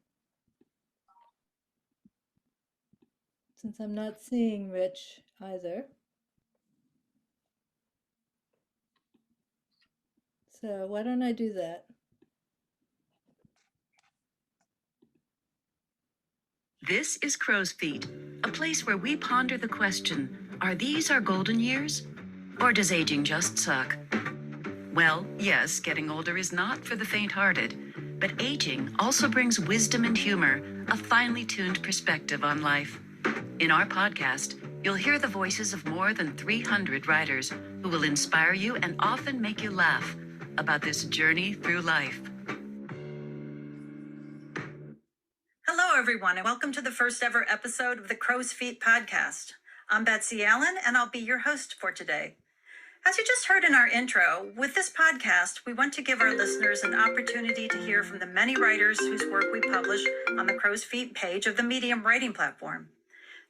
since I'm not seeing Rich either. So why don't I do that? This is Crow's Feet, a place where we ponder the question, are these our golden years? Or does aging just suck? Well, yes, getting older is not for the faint-hearted, but aging also brings wisdom and humor, a finely tuned perspective on life. In our podcast, you'll hear the voices of more than 300 writers who will inspire you and often make you laugh about this journey through life. Hello, everyone, and welcome to the first ever episode of the Crow's Feet podcast. I'm Betsy Allen, and I'll be your host for today. As you just heard in our intro, with this podcast, we want to give our listeners an opportunity to hear from the many writers whose work we publish on the Crow's Feet page of the Medium writing platform.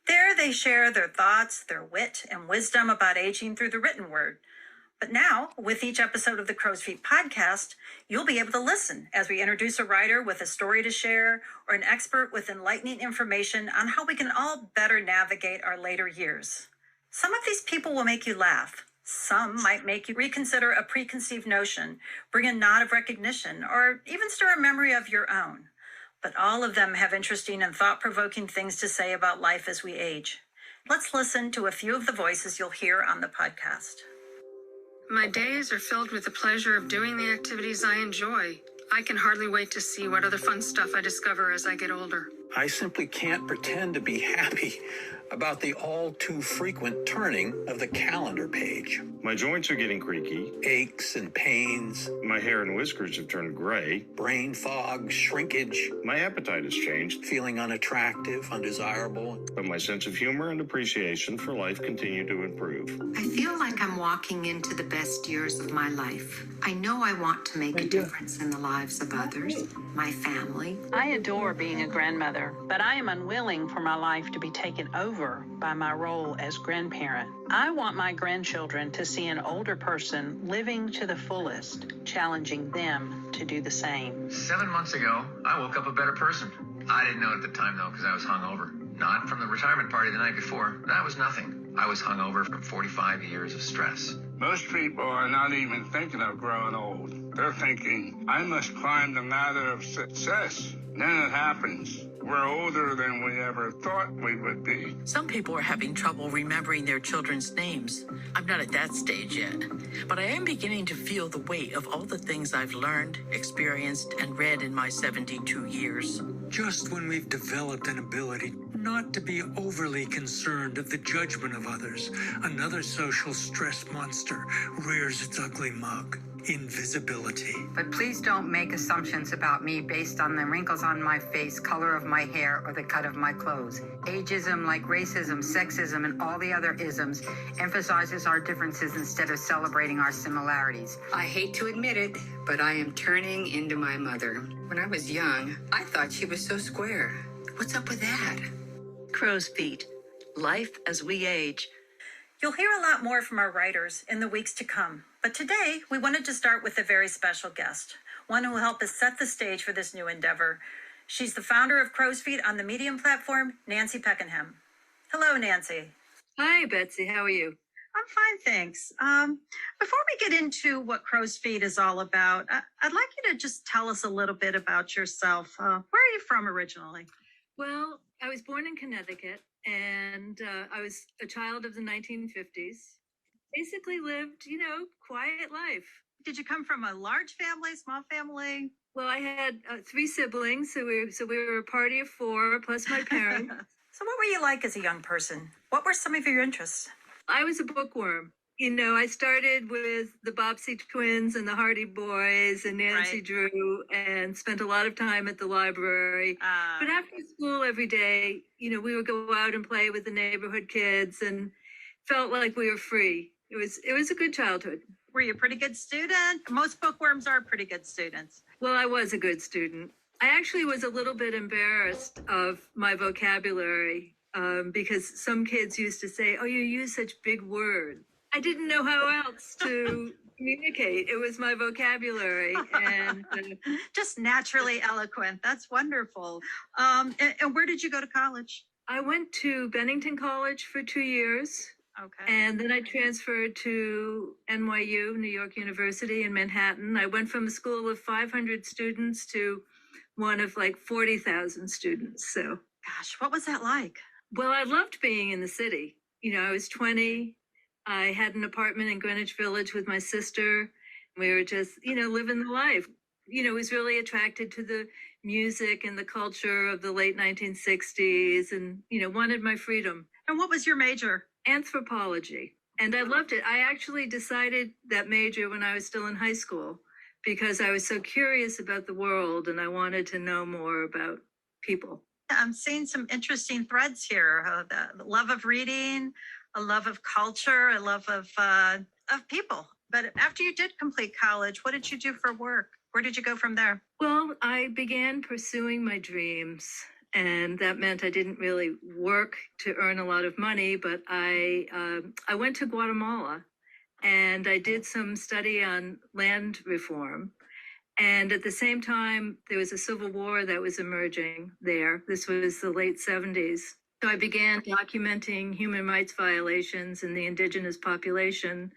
There, they share their thoughts, their wit, and wisdom about aging through the written word. But now, with each episode of the Crow's Feet podcast, you'll be able to listen as we introduce a writer with a story to share or an expert with enlightening information on how we can all better navigate our later years. Some of these people will make you laugh. Some might make you reconsider a preconceived notion, bring a nod of recognition, or even stir a memory of your own. But all of them have interesting and thought-provoking things to say about life as we age. Let's listen to a few of the voices you'll hear on the podcast. My days are filled with the pleasure of doing the activities I enjoy. I can hardly wait to see what other fun stuff I discover as I get older. I simply can't pretend to be happy about the all too frequent turning of the calendar page. My joints are getting creaky. Aches and pains. My hair and whiskers have turned gray. Brain fog, shrinkage. My appetite has changed. Feeling unattractive, undesirable. But my sense of humor and appreciation for life continue to improve. I feel like I'm walking into the best years of my life. I know I want to make a difference in the lives of others, my family. I adore being a grandmother, but I am unwilling for my life to be taken over by my role as grandparent. I want my grandchildren to see an older person living to the fullest, challenging them to do the same. 7 months ago, I woke up a better person. I didn't know it at the time, though, because I was hungover. Not from the retirement party the night before. That was nothing. I was hungover from 45 years of stress. Most people are not even thinking of growing old. They're thinking, I must climb the ladder of success. Then it happens. We're older than we ever thought we would be. Some people are having trouble remembering their children's names. I'm not at that stage yet, but I am beginning to feel the weight of all the things I've learned, experienced, and read in my 72 years. Just when we've developed an ability not to be overly concerned of the judgment of others, another social stress monster rears its ugly mug. Invisibility. But please don't make assumptions about me based on the wrinkles on my face, color of my hair, or the cut of my clothes. Ageism, like racism, sexism, and all the other isms, emphasizes our differences instead of celebrating our similarities. I hate to admit it, but I am turning into my mother. When I was young, I thought she was so square. What's up with that? Crow's Feet. Life as we age. You'll hear a lot more from our writers in the weeks to come. But today, we wanted to start with a very special guest, one who will help us set the stage for this new endeavor. She's the founder of Crow's Feet on the Medium platform, Nancy Peckenham. Hello, Nancy. Hi, Betsy. How are you? I'm fine, thanks. Before we get into what Crow's Feet is all about, I'd like you to just tell us a little bit about yourself. Where are you from originally? Well, I was born in Connecticut, and I was a child of the 1950s. Basically lived, quiet life. Did you come from a large family, small family? Well, I had 3 siblings, so we were a party of 4, plus my parents. So what were you like as a young person? What were some of your interests? I was a bookworm. I started with the Bobbsey twins and the Hardy Boys and Nancy Drew, and spent a lot of time at the library. But after school every day, we would go out and play with the neighborhood kids and felt like we were free. It was a good childhood. Were you a pretty good student? Most bookworms are pretty good students. Well, I was a good student. I actually was a little bit embarrassed of my vocabulary because some kids used to say, "Oh, you use such big words." I didn't know how else to communicate. It was my vocabulary. And just naturally eloquent. That's wonderful. And where did you go to college? I went to Bennington College for 2 years. Okay. And then I transferred to NYU, New York University in Manhattan. I went from a school of 500 students to one of like 40,000 students. So, gosh, what was that like? Well, I loved being in the city. I was 20. I had an apartment in Greenwich Village with my sister. We were just, living the life. Was really attracted to the music and the culture of the late 1960s and, wanted my freedom. And what was your major? Anthropology. And I loved it. I actually decided that major when I was still in high school because I was so curious about the world and I wanted to know more about people. I'm seeing some interesting threads here. The love of reading, a love of culture, a love of people. But after you did complete college, what did you do for work? Where did you go from there? Well, I began pursuing my dreams. And that meant I didn't really work to earn a lot of money, but I went to Guatemala and I did some study on land reform. And at the same time, there was a civil war that was emerging there. This was the late 70s. So I began documenting human rights violations in the indigenous population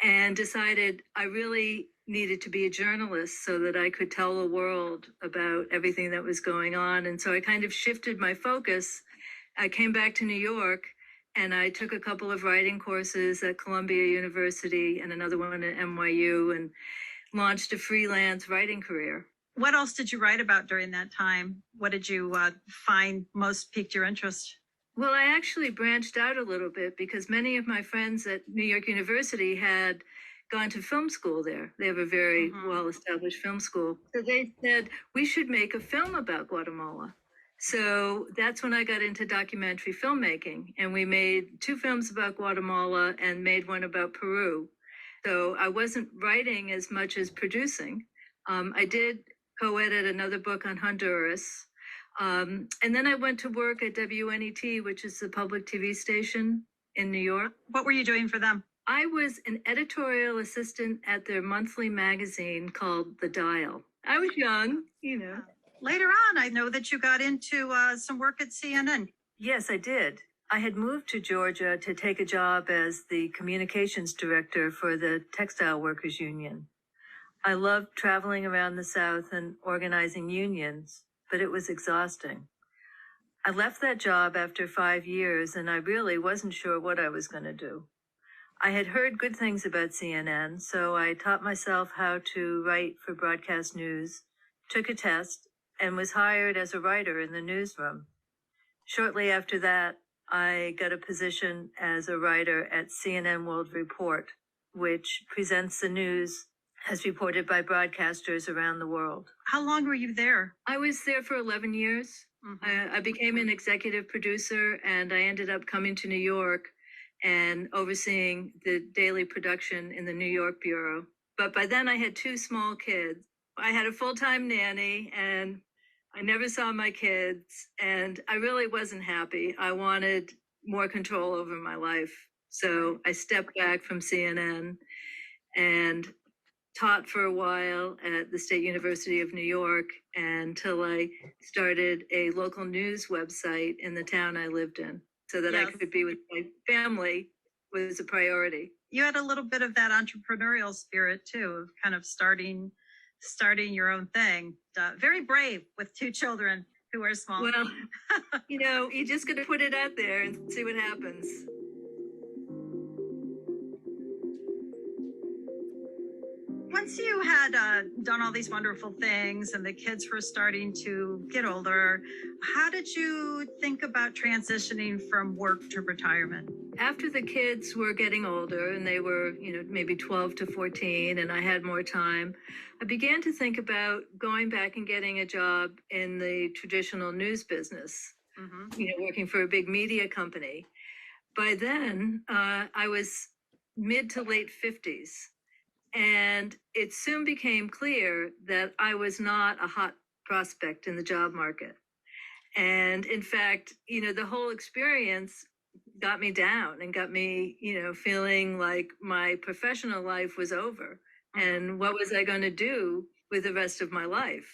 and decided I really needed to be a journalist so that I could tell the world about everything that was going on. And so I kind of shifted my focus. I came back to New York and I took a couple of writing courses at Columbia University and another one at NYU and launched a freelance writing career. What else did you write about during that time? What did you find most piqued your interest? Well, I actually branched out a little bit because many of my friends at New York University had gone to film school there. They have a very well-established film school. So they said, we should make a film about Guatemala. So that's when I got into documentary filmmaking. And we made 2 films about Guatemala and made one about Peru. So I wasn't writing as much as producing. I did co-edit another book on Honduras. And then I went to work at WNET, which is the public TV station in New York. What were you doing for them? I was an editorial assistant at their monthly magazine called The Dial. I was young, you know. Later on, I know that you got into some work at CNN. Yes, I did. I had moved to Georgia to take a job as the communications director for the Textile Workers Union. I loved traveling around the South and organizing unions, but it was exhausting. I left that job after 5 years, and I really wasn't sure what I was going to do. I had heard good things about CNN, so I taught myself how to write for broadcast news, took a test, and was hired as a writer in the newsroom. Shortly after that, I got a position as a writer at CNN World Report, which presents the news as reported by broadcasters around the world. How long were you there? I was there for 11 years. I became an executive producer, and I ended up coming to New York and overseeing the daily production in the New York Bureau. But by then I had 2 small kids. I had a full-time nanny, and I never saw my kids, and I really wasn't happy. I wanted more control over my life. So I stepped back from CNN and taught for a while at the State University of New York until I started a local news website in the town I lived in, so that I could be with my family was a priority. You had a little bit of that entrepreneurial spirit too, of kind of starting your own thing. Very brave with 2 children who are small. Well, you know, you just got to put it out there and see what happens. Once you had done all these wonderful things and the kids were starting to get older, how did you think about transitioning from work to retirement? After the kids were getting older and they were, you know, maybe 12 to 14 and I had more time, I began to think about going back and getting a job in the traditional news business, you know, working for a big media company. By then, I was mid to late 50s. And it soon became clear that I was not a hot prospect in the job market. And in fact, you know, the whole experience got me down and got me, you know, feeling like my professional life was over. And what was I going to do with the rest of my life?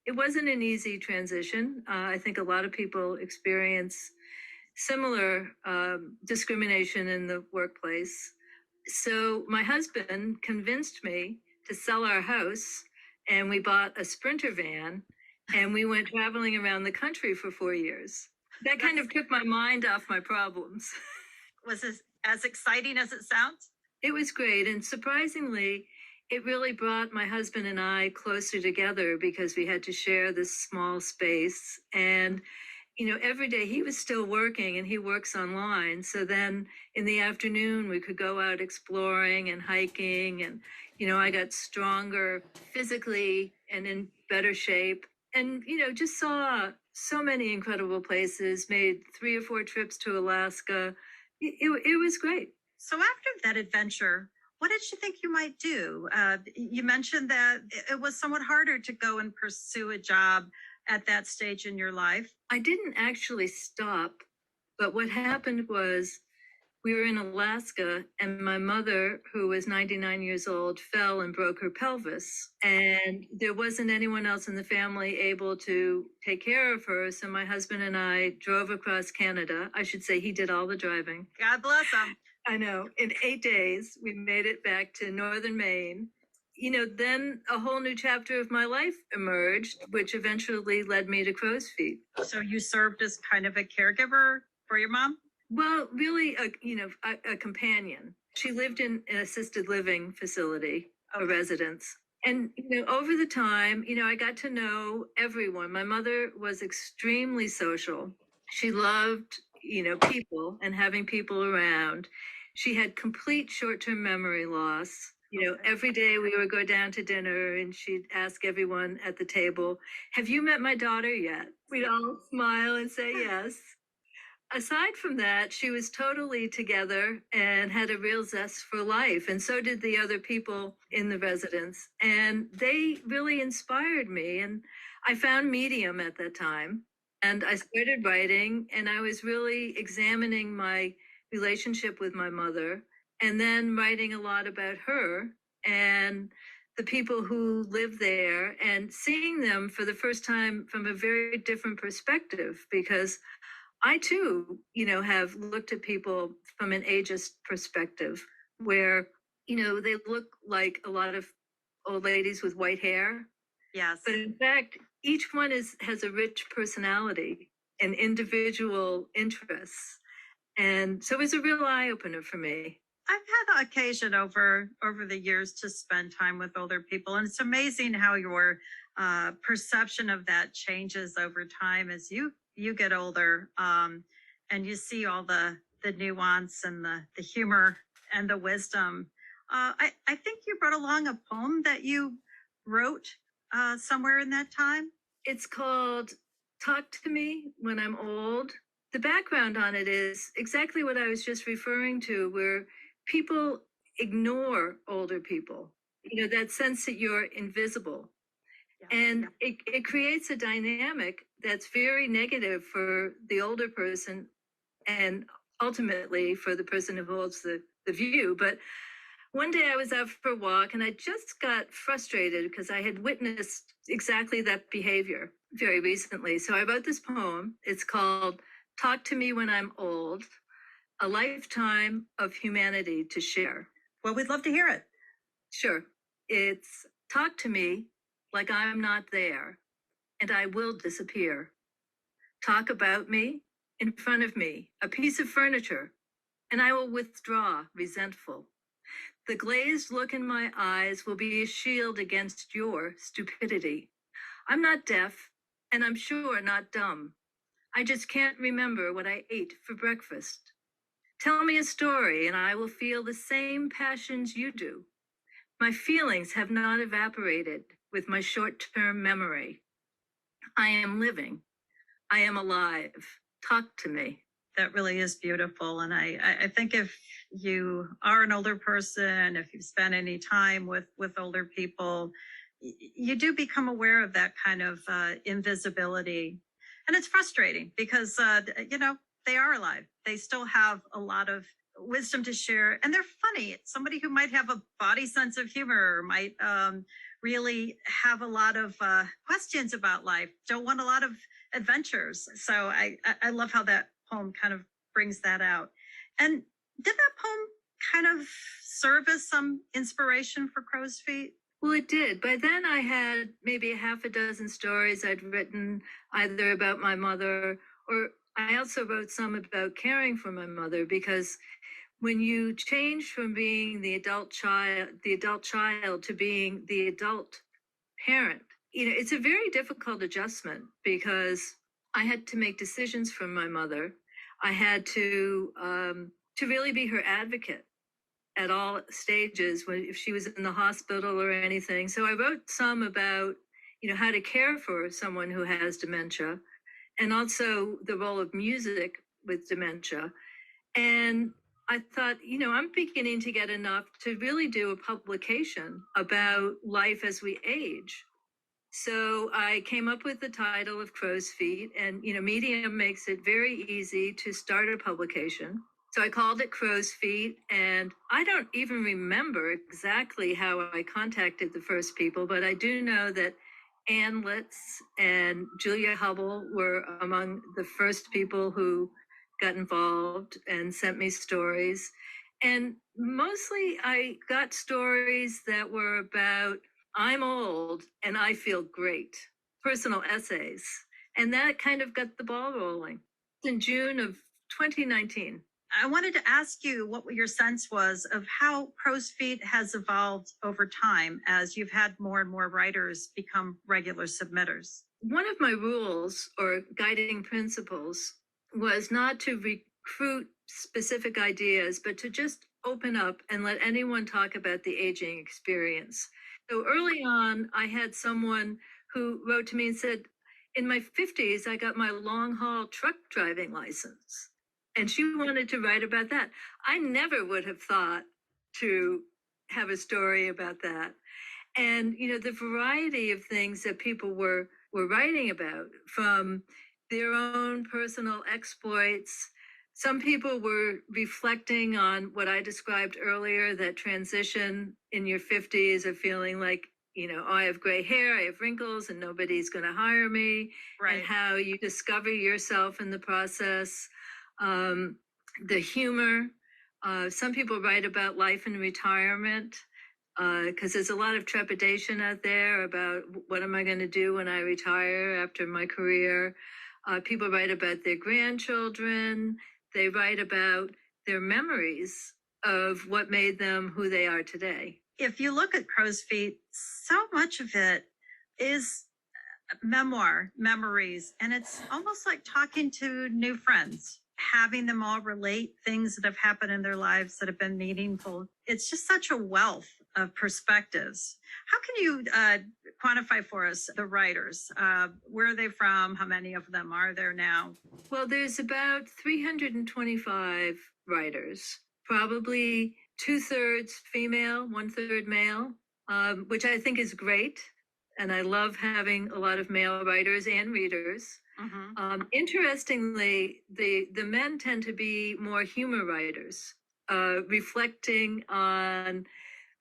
It wasn't an easy transition. I think a lot of people experience similar discrimination in the workplace. So my husband convinced me to sell our house, and we bought a Sprinter van, and we went traveling around the country for 4 years. That kind of took my mind off my problems. Was this as exciting as it sounds? It was great, and surprisingly, it really brought my husband and I closer together because we had to share this small space. And you know, every day he was still working and he works online. So then in the afternoon, we could go out exploring and hiking. And, you know, I got stronger physically and in better shape. And, you know, just saw so many incredible places, made 3 or 4 trips to Alaska. It was great. So after that adventure, what did you think you might do? You mentioned that it was somewhat harder to go and pursue a job at that stage in your life. I didn't actually stop, but what happened was we were in Alaska and my mother, who was 99 years old, fell and broke her pelvis. And there wasn't anyone else in the family able to take care of her. So my husband and I drove across Canada. I should say he did all the driving. God bless him. I know. In 8 days, we made it back to northern Maine. You know, then a whole new chapter of my life emerged, which eventually led me to Crow's Feet. So you served as kind of a caregiver for your mom? Well, really, a companion. She lived in an assisted living facility, a residence. And, you know, over the time, you know, I got to know everyone. My mother was extremely social. She loved, people and having people around. She had complete short-term memory loss. Every day we would go down to dinner and she'd ask everyone at the table, "Have you met my daughter yet?" We'd all smile and say yes. Aside from that, she was totally together and had a real zest for life. And so did the other people in the residence. And they really inspired me. And I found Medium at that time. And I started writing, and I was really examining my relationship with my mother, and then writing a lot about her and the people who live there, and seeing them for the first time from a very different perspective, because I too, have looked at people from an ageist perspective where, they look like a lot of old ladies with white hair. Yes. But in fact, each one has a rich personality and individual interests. And so it was a real eye opener for me. I've had the occasion over the years to spend time with older people, and it's amazing how your perception of that changes over time as you get older, and you see all the nuance and the humor and the wisdom. I think you brought along a poem that you wrote somewhere in that time. It's called "Talk to Me When I'm Old." The background on it is exactly what I was just referring to, where people ignore older people, that sense that you're invisible. And it creates a dynamic that's very negative for the older person and ultimately for the person who holds the view. But one day I was out for a walk and I just got frustrated because I had witnessed exactly that behavior very recently. So I wrote this poem. It's called "Talk to Me When I'm Old, a Lifetime of Humanity to Share." Well, we'd love to hear it. Sure. It's "Talk to me like I'm not there, and I will disappear. Talk about me in front of me, a piece of furniture, and I will withdraw resentful. The glazed look in my eyes will be a shield against your stupidity. I'm not deaf, and I'm sure not dumb. I just can't remember what I ate for breakfast. Tell me a story, and I will feel the same passions you do. My feelings have not evaporated with my short-term memory. I am living. I am alive. Talk to me. That really is beautiful. And I think if you are an older person, if you've spent any time with older people, you do become aware of that kind of invisibility. And it's frustrating because, they are alive. They still have a lot of wisdom to share, and they're funny. It's somebody who might have a body sense of humor, might really have a lot of questions about life, don't want a lot of adventures. So I love how that poem kind of brings that out. And did that poem kind of serve as some inspiration for Crow's Feet? Well, it did. By then I had maybe a half a dozen stories I'd written either about my mother, or I also wrote some about caring for my mother, because when you change from being the adult child to being the adult parent, it's a very difficult adjustment, because I had to make decisions for my mother. I had to really be her advocate at all stages if she was in the hospital or anything. So I wrote some about, how to care for someone who has dementia, and also the role of music with dementia. And I thought, I'm beginning to get enough to really do a publication about life as we age. So I came up with the title of Crow's Feet, and, Medium makes it very easy to start a publication. So I called it Crow's Feet, and I don't even remember exactly how I contacted the first people, but I do know that Ann Litz and Julia Hubble were among the first people who got involved and sent me stories. And mostly I got stories that were about, I'm old and I feel great, personal essays. And that kind of got the ball rolling in June of 2019. I wanted to ask you what your sense was of how Crow's Feet has evolved over time as you've had more and more writers become regular submitters. One of my rules or guiding principles was not to recruit specific ideas, but to just open up and let anyone talk about the aging experience. So early on, I had someone who wrote to me and said, in my 50s, I got my long haul truck driving license. And she wanted to write about that. I never would have thought to have a story about that. And, the variety of things that people were writing about, from their own personal exploits. Some people were reflecting on what I described earlier, that transition in your 50s of feeling like, oh, I have gray hair, I have wrinkles, and nobody's going to hire me. Right. And how you discover yourself in the process. The humor. Some people write about life in retirement, because there's a lot of trepidation out there about what am I going to do when I retire after my career. People write about their grandchildren. They write about their memories of what made them who they are today. If you look at Crow's Feet, so much of it is memories, and it's almost like talking to new friends, having them all relate things that have happened in their lives that have been meaningful. It's just such a wealth of perspectives. How can you quantify for us the writers? Where are they from? How many of them are there now? Well, there's about 325 writers, probably 2/3 female, 1/3 male, which I think is great. And I love having a lot of male writers and readers. Mm-hmm. Interestingly, the men tend to be more humor writers, reflecting on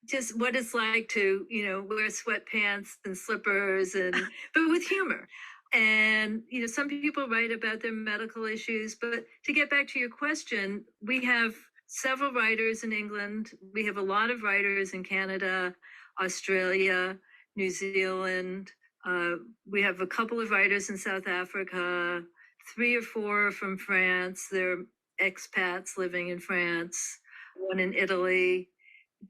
just what it's like to, wear sweatpants and slippers, but with humor. And, some people write about their medical issues. But to get back to your question, we have several writers in England. We have a lot of writers in Canada, Australia, New Zealand. We have a couple of writers in South Africa, 3 or 4 from France. They're expats living in France, 1 in Italy.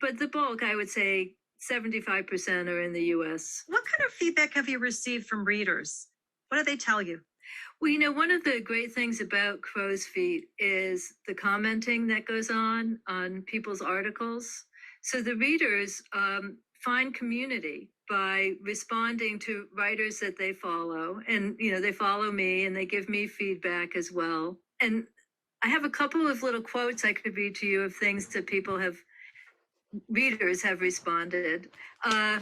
But the bulk, I would say 75% are in the US. What kind of feedback have you received from readers? What do they tell you? Well, one of the great things about Crow's Feet is the commenting that goes on people's articles. So the readers find community by responding to writers that they follow. And, they follow me and they give me feedback as well. And I have a couple of little quotes I could read to you of things that readers have responded. I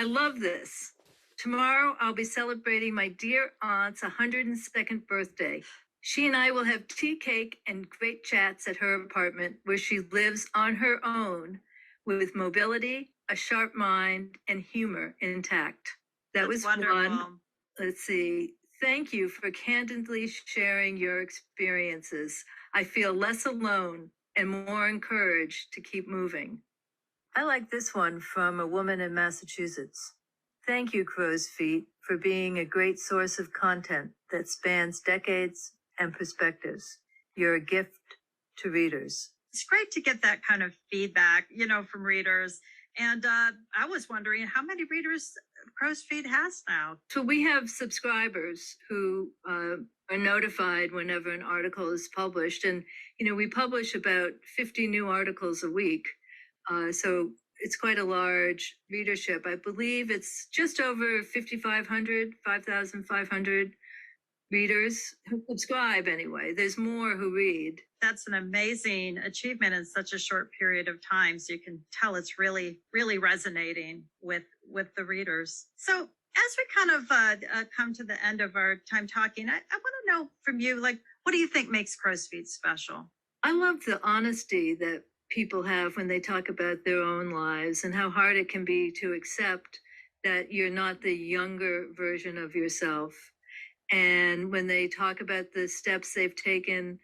love this. Tomorrow I'll be celebrating my dear aunt's 102nd birthday. She and I will have tea cake and great chats at her apartment, where she lives on her own with mobility, a sharp mind, and humor intact. That was wonderful. One. Let's see. Thank you for candidly sharing your experiences. I feel less alone and more encouraged to keep moving. I like this one from a woman in Massachusetts. Thank you, Crow's Feet, for being a great source of content that spans decades and perspectives. You're a gift to readers. It's great to get that kind of feedback, from readers. And I was wondering how many readers Crow's Feet has now. So we have subscribers who are notified whenever an article is published. And, we publish about 50 new articles a week. So it's quite a large readership. I believe it's just over 5,500 readers who subscribe anyway. There's more who read. That's an amazing achievement in such a short period of time. So you can tell it's really, really resonating with the readers. So as we kind of come to the end of our time talking, I want to know from you, what do you think makes Crow's Feet special? I love the honesty that people have when they talk about their own lives, and how hard it can be to accept that you're not the younger version of yourself. And when they talk about the steps they've taken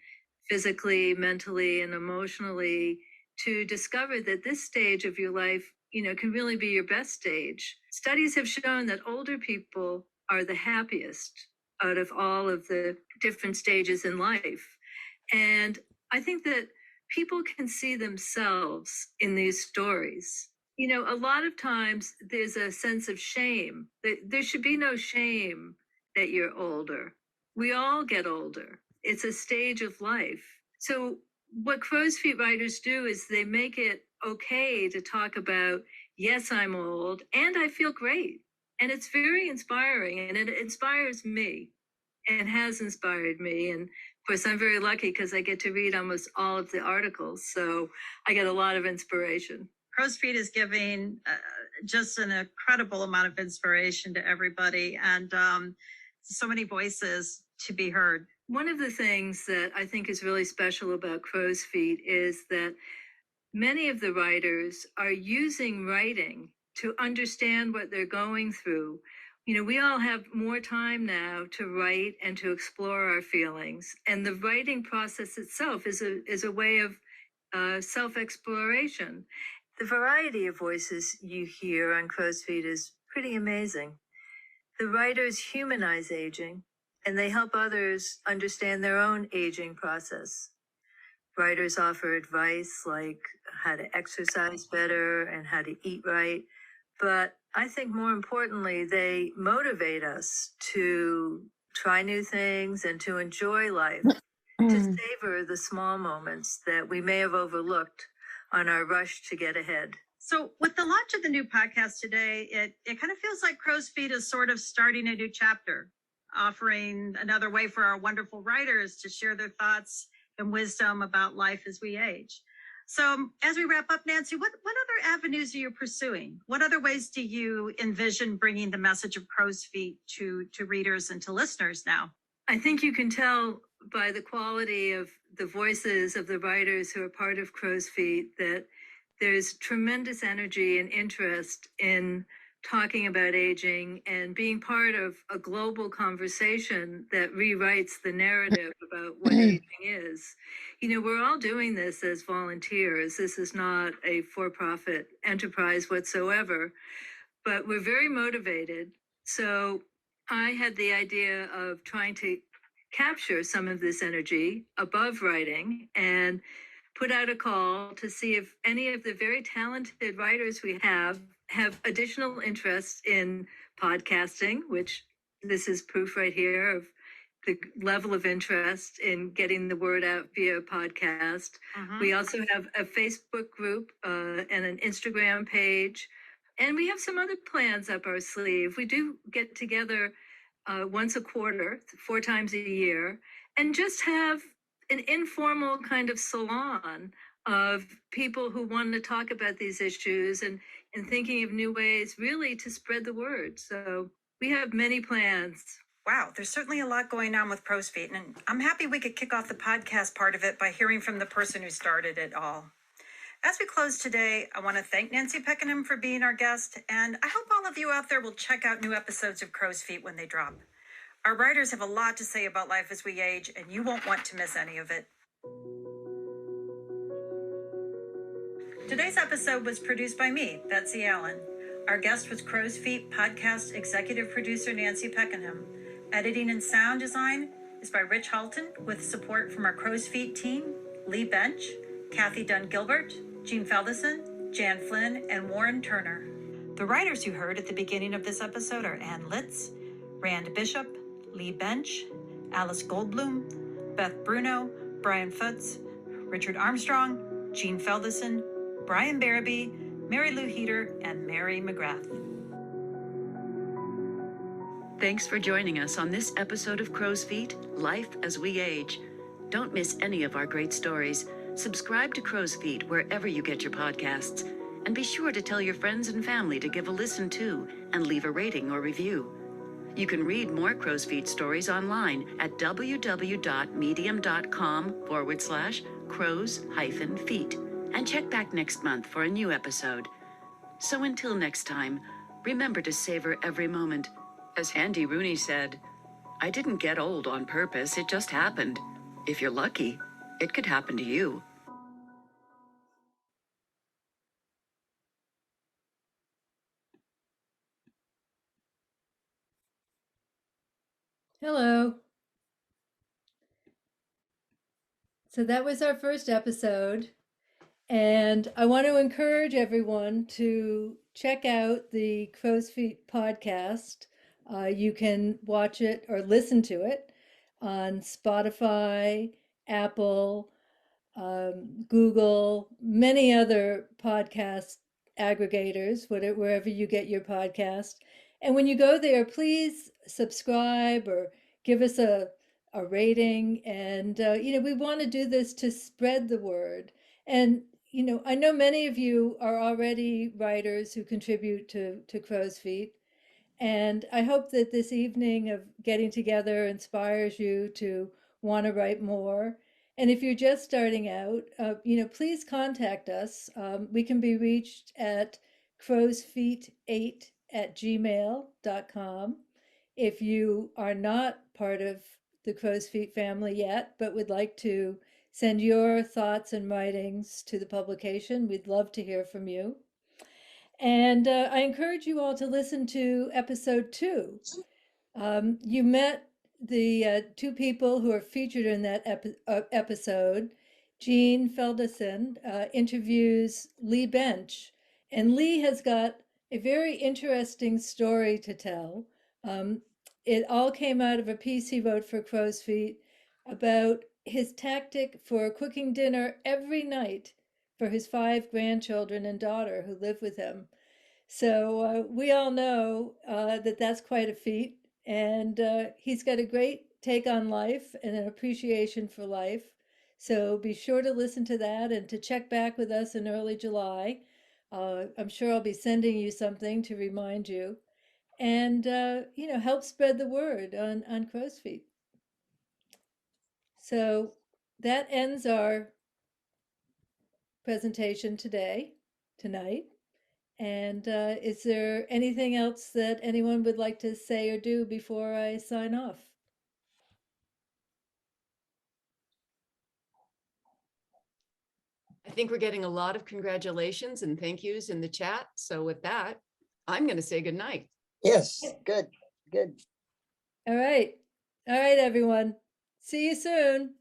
physically, mentally, and emotionally to discover that this stage of your life, can really be your best stage. Studies have shown that older people are the happiest out of all of the different stages in life. And I think that people can see themselves in these stories. A lot of times there's a sense of shame. There should be no shame that you're older. We all get older. It's a stage of life. So what Crow's Feet writers do is they make it okay to talk about, yes, I'm old and I feel great. And it's very inspiring, and it inspires me and has inspired me. And of course, I'm very lucky because I get to read almost all of the articles. So I get a lot of inspiration. Crow's Feet is giving just an incredible amount of inspiration to everybody, and so many voices to be heard. One of the things that I think is really special about Crow's Feet is that many of the writers are using writing to understand what they're going through. You know, we all have more time now to write and to explore our feelings. And the writing process itself is a way of self-exploration. The variety of voices you hear on Crow's Feet is pretty amazing. The writers humanize aging, and they help others understand their own aging process. Writers offer advice like how to exercise better and how to eat right. But I think more importantly, they motivate us to try new things and to enjoy life, to savor the small moments that we may have overlooked on our rush to get ahead. So with the launch of the new podcast today, it kind of feels like Crow's Feet is sort of starting a new chapter, offering another way for our wonderful writers to share their thoughts and wisdom about life as we age. So as we wrap up, Nancy, what other avenues are you pursuing? What other ways do you envision bringing the message of Crow's Feet to readers and to listeners now? I think you can tell by the quality of the voices of the writers who are part of Crow's Feet that there's tremendous energy and interest in talking about aging and being part of a global conversation that rewrites the narrative about what aging is. You know, we're all doing this as volunteers. This is not a for-profit enterprise whatsoever, but we're very motivated. So I had the idea of trying to capture some of this energy above writing and put out a call to see if any of the very talented writers we have additional interest in podcasting, which this is proof right here of the level of interest in getting the word out via podcast. We also have a Facebook group and an Instagram page, and we have some other plans up our sleeve. We do get together once a quarter, 4 times a year, and just have an informal kind of salon of people who want to talk about these issues and thinking of new ways really to spread the word. So we have many plans. Wow, there's certainly a lot going on with Crow's Feet, and I'm happy we could kick off the podcast part of it by hearing from the person who started it all. As we close today, I want to thank Nancy Peckenham for being our guest, and I hope all of you out there will check out new episodes of Crow's Feet when they drop. Our writers have a lot to say about life as we age, and you won't want to miss any of it. Today's episode was produced by me, Betsy Allen. Our guest was Crow's Feet podcast executive producer Nancy Peckenham. Editing and sound design is by Rich Halton, with support from our Crow's Feet team, Lee Bentch, Kathy Dunn-Gilbert, Jean Felderson, Jan Flynn, and Warren Turner. The writers you heard at the beginning of this episode are Ann Litz, Rand Bishop, Lee Bench, Alice Goldblum, Beth Bruno, Brian Futz, Richard Armstrong, Jean Felderson, Brian Barabee, Mary Lou Heater, and Mary McGrath. Thanks for joining us on this episode of Crow's Feet, Life as We Age. Don't miss any of our great stories. Subscribe to Crow's Feet wherever you get your podcasts. And be sure to tell your friends and family to give a listen to and leave a rating or review. You can read more Crow's Feet stories online at www.medium.com/crows-feet. And check back next month for a new episode. So until next time, remember to savor every moment. As Handy Rooney said, I didn't get old on purpose, it just happened. If you're lucky, it could happen to you. Hello. So that was our first episode. And I want to encourage everyone to check out the Crow's Feet podcast. You can watch it or listen to it on Spotify, Apple, Google, many other podcast aggregators, wherever you get your podcast. And when you go there, please subscribe or give us a rating. And, we want to do this to spread the word. And, I know many of you are already writers who contribute to Crow's Feet. And I hope that this evening of getting together inspires you to want to write more. And if you're just starting out, please contact us. We can be reached at crowsfeet8@gmail.com. If you are not part of the Crow's Feet family yet, but would like to send your thoughts and writings to the publication, we'd love to hear from you. And I encourage you all to listen to episode 2. You met the 2 people who are featured in that episode. Jean Felderson interviews Lee Bentch, and Lee has got a very interesting story to tell. It all came out of a piece he wrote for Crow's Feet about his tactic for cooking dinner every night for his 5 grandchildren and daughter who live with him. So we all know that that's quite a feat. And he's got a great take on life and an appreciation for life. So be sure to listen to that and to check back with us in early July. I'm sure I'll be sending you something to remind you. And, help spread the word on Crow's Feet. So that ends our presentation tonight. And is there anything else that anyone would like to say or do before I sign off? I think we're getting a lot of congratulations and thank yous in the chat. So with that, I'm going to say good night. Yes, good. All right. All right, everyone. See you soon.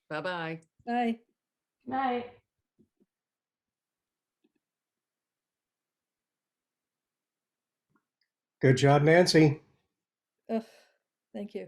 Bye-bye. Bye. Night. Good job, Nancy. Oh, thank you.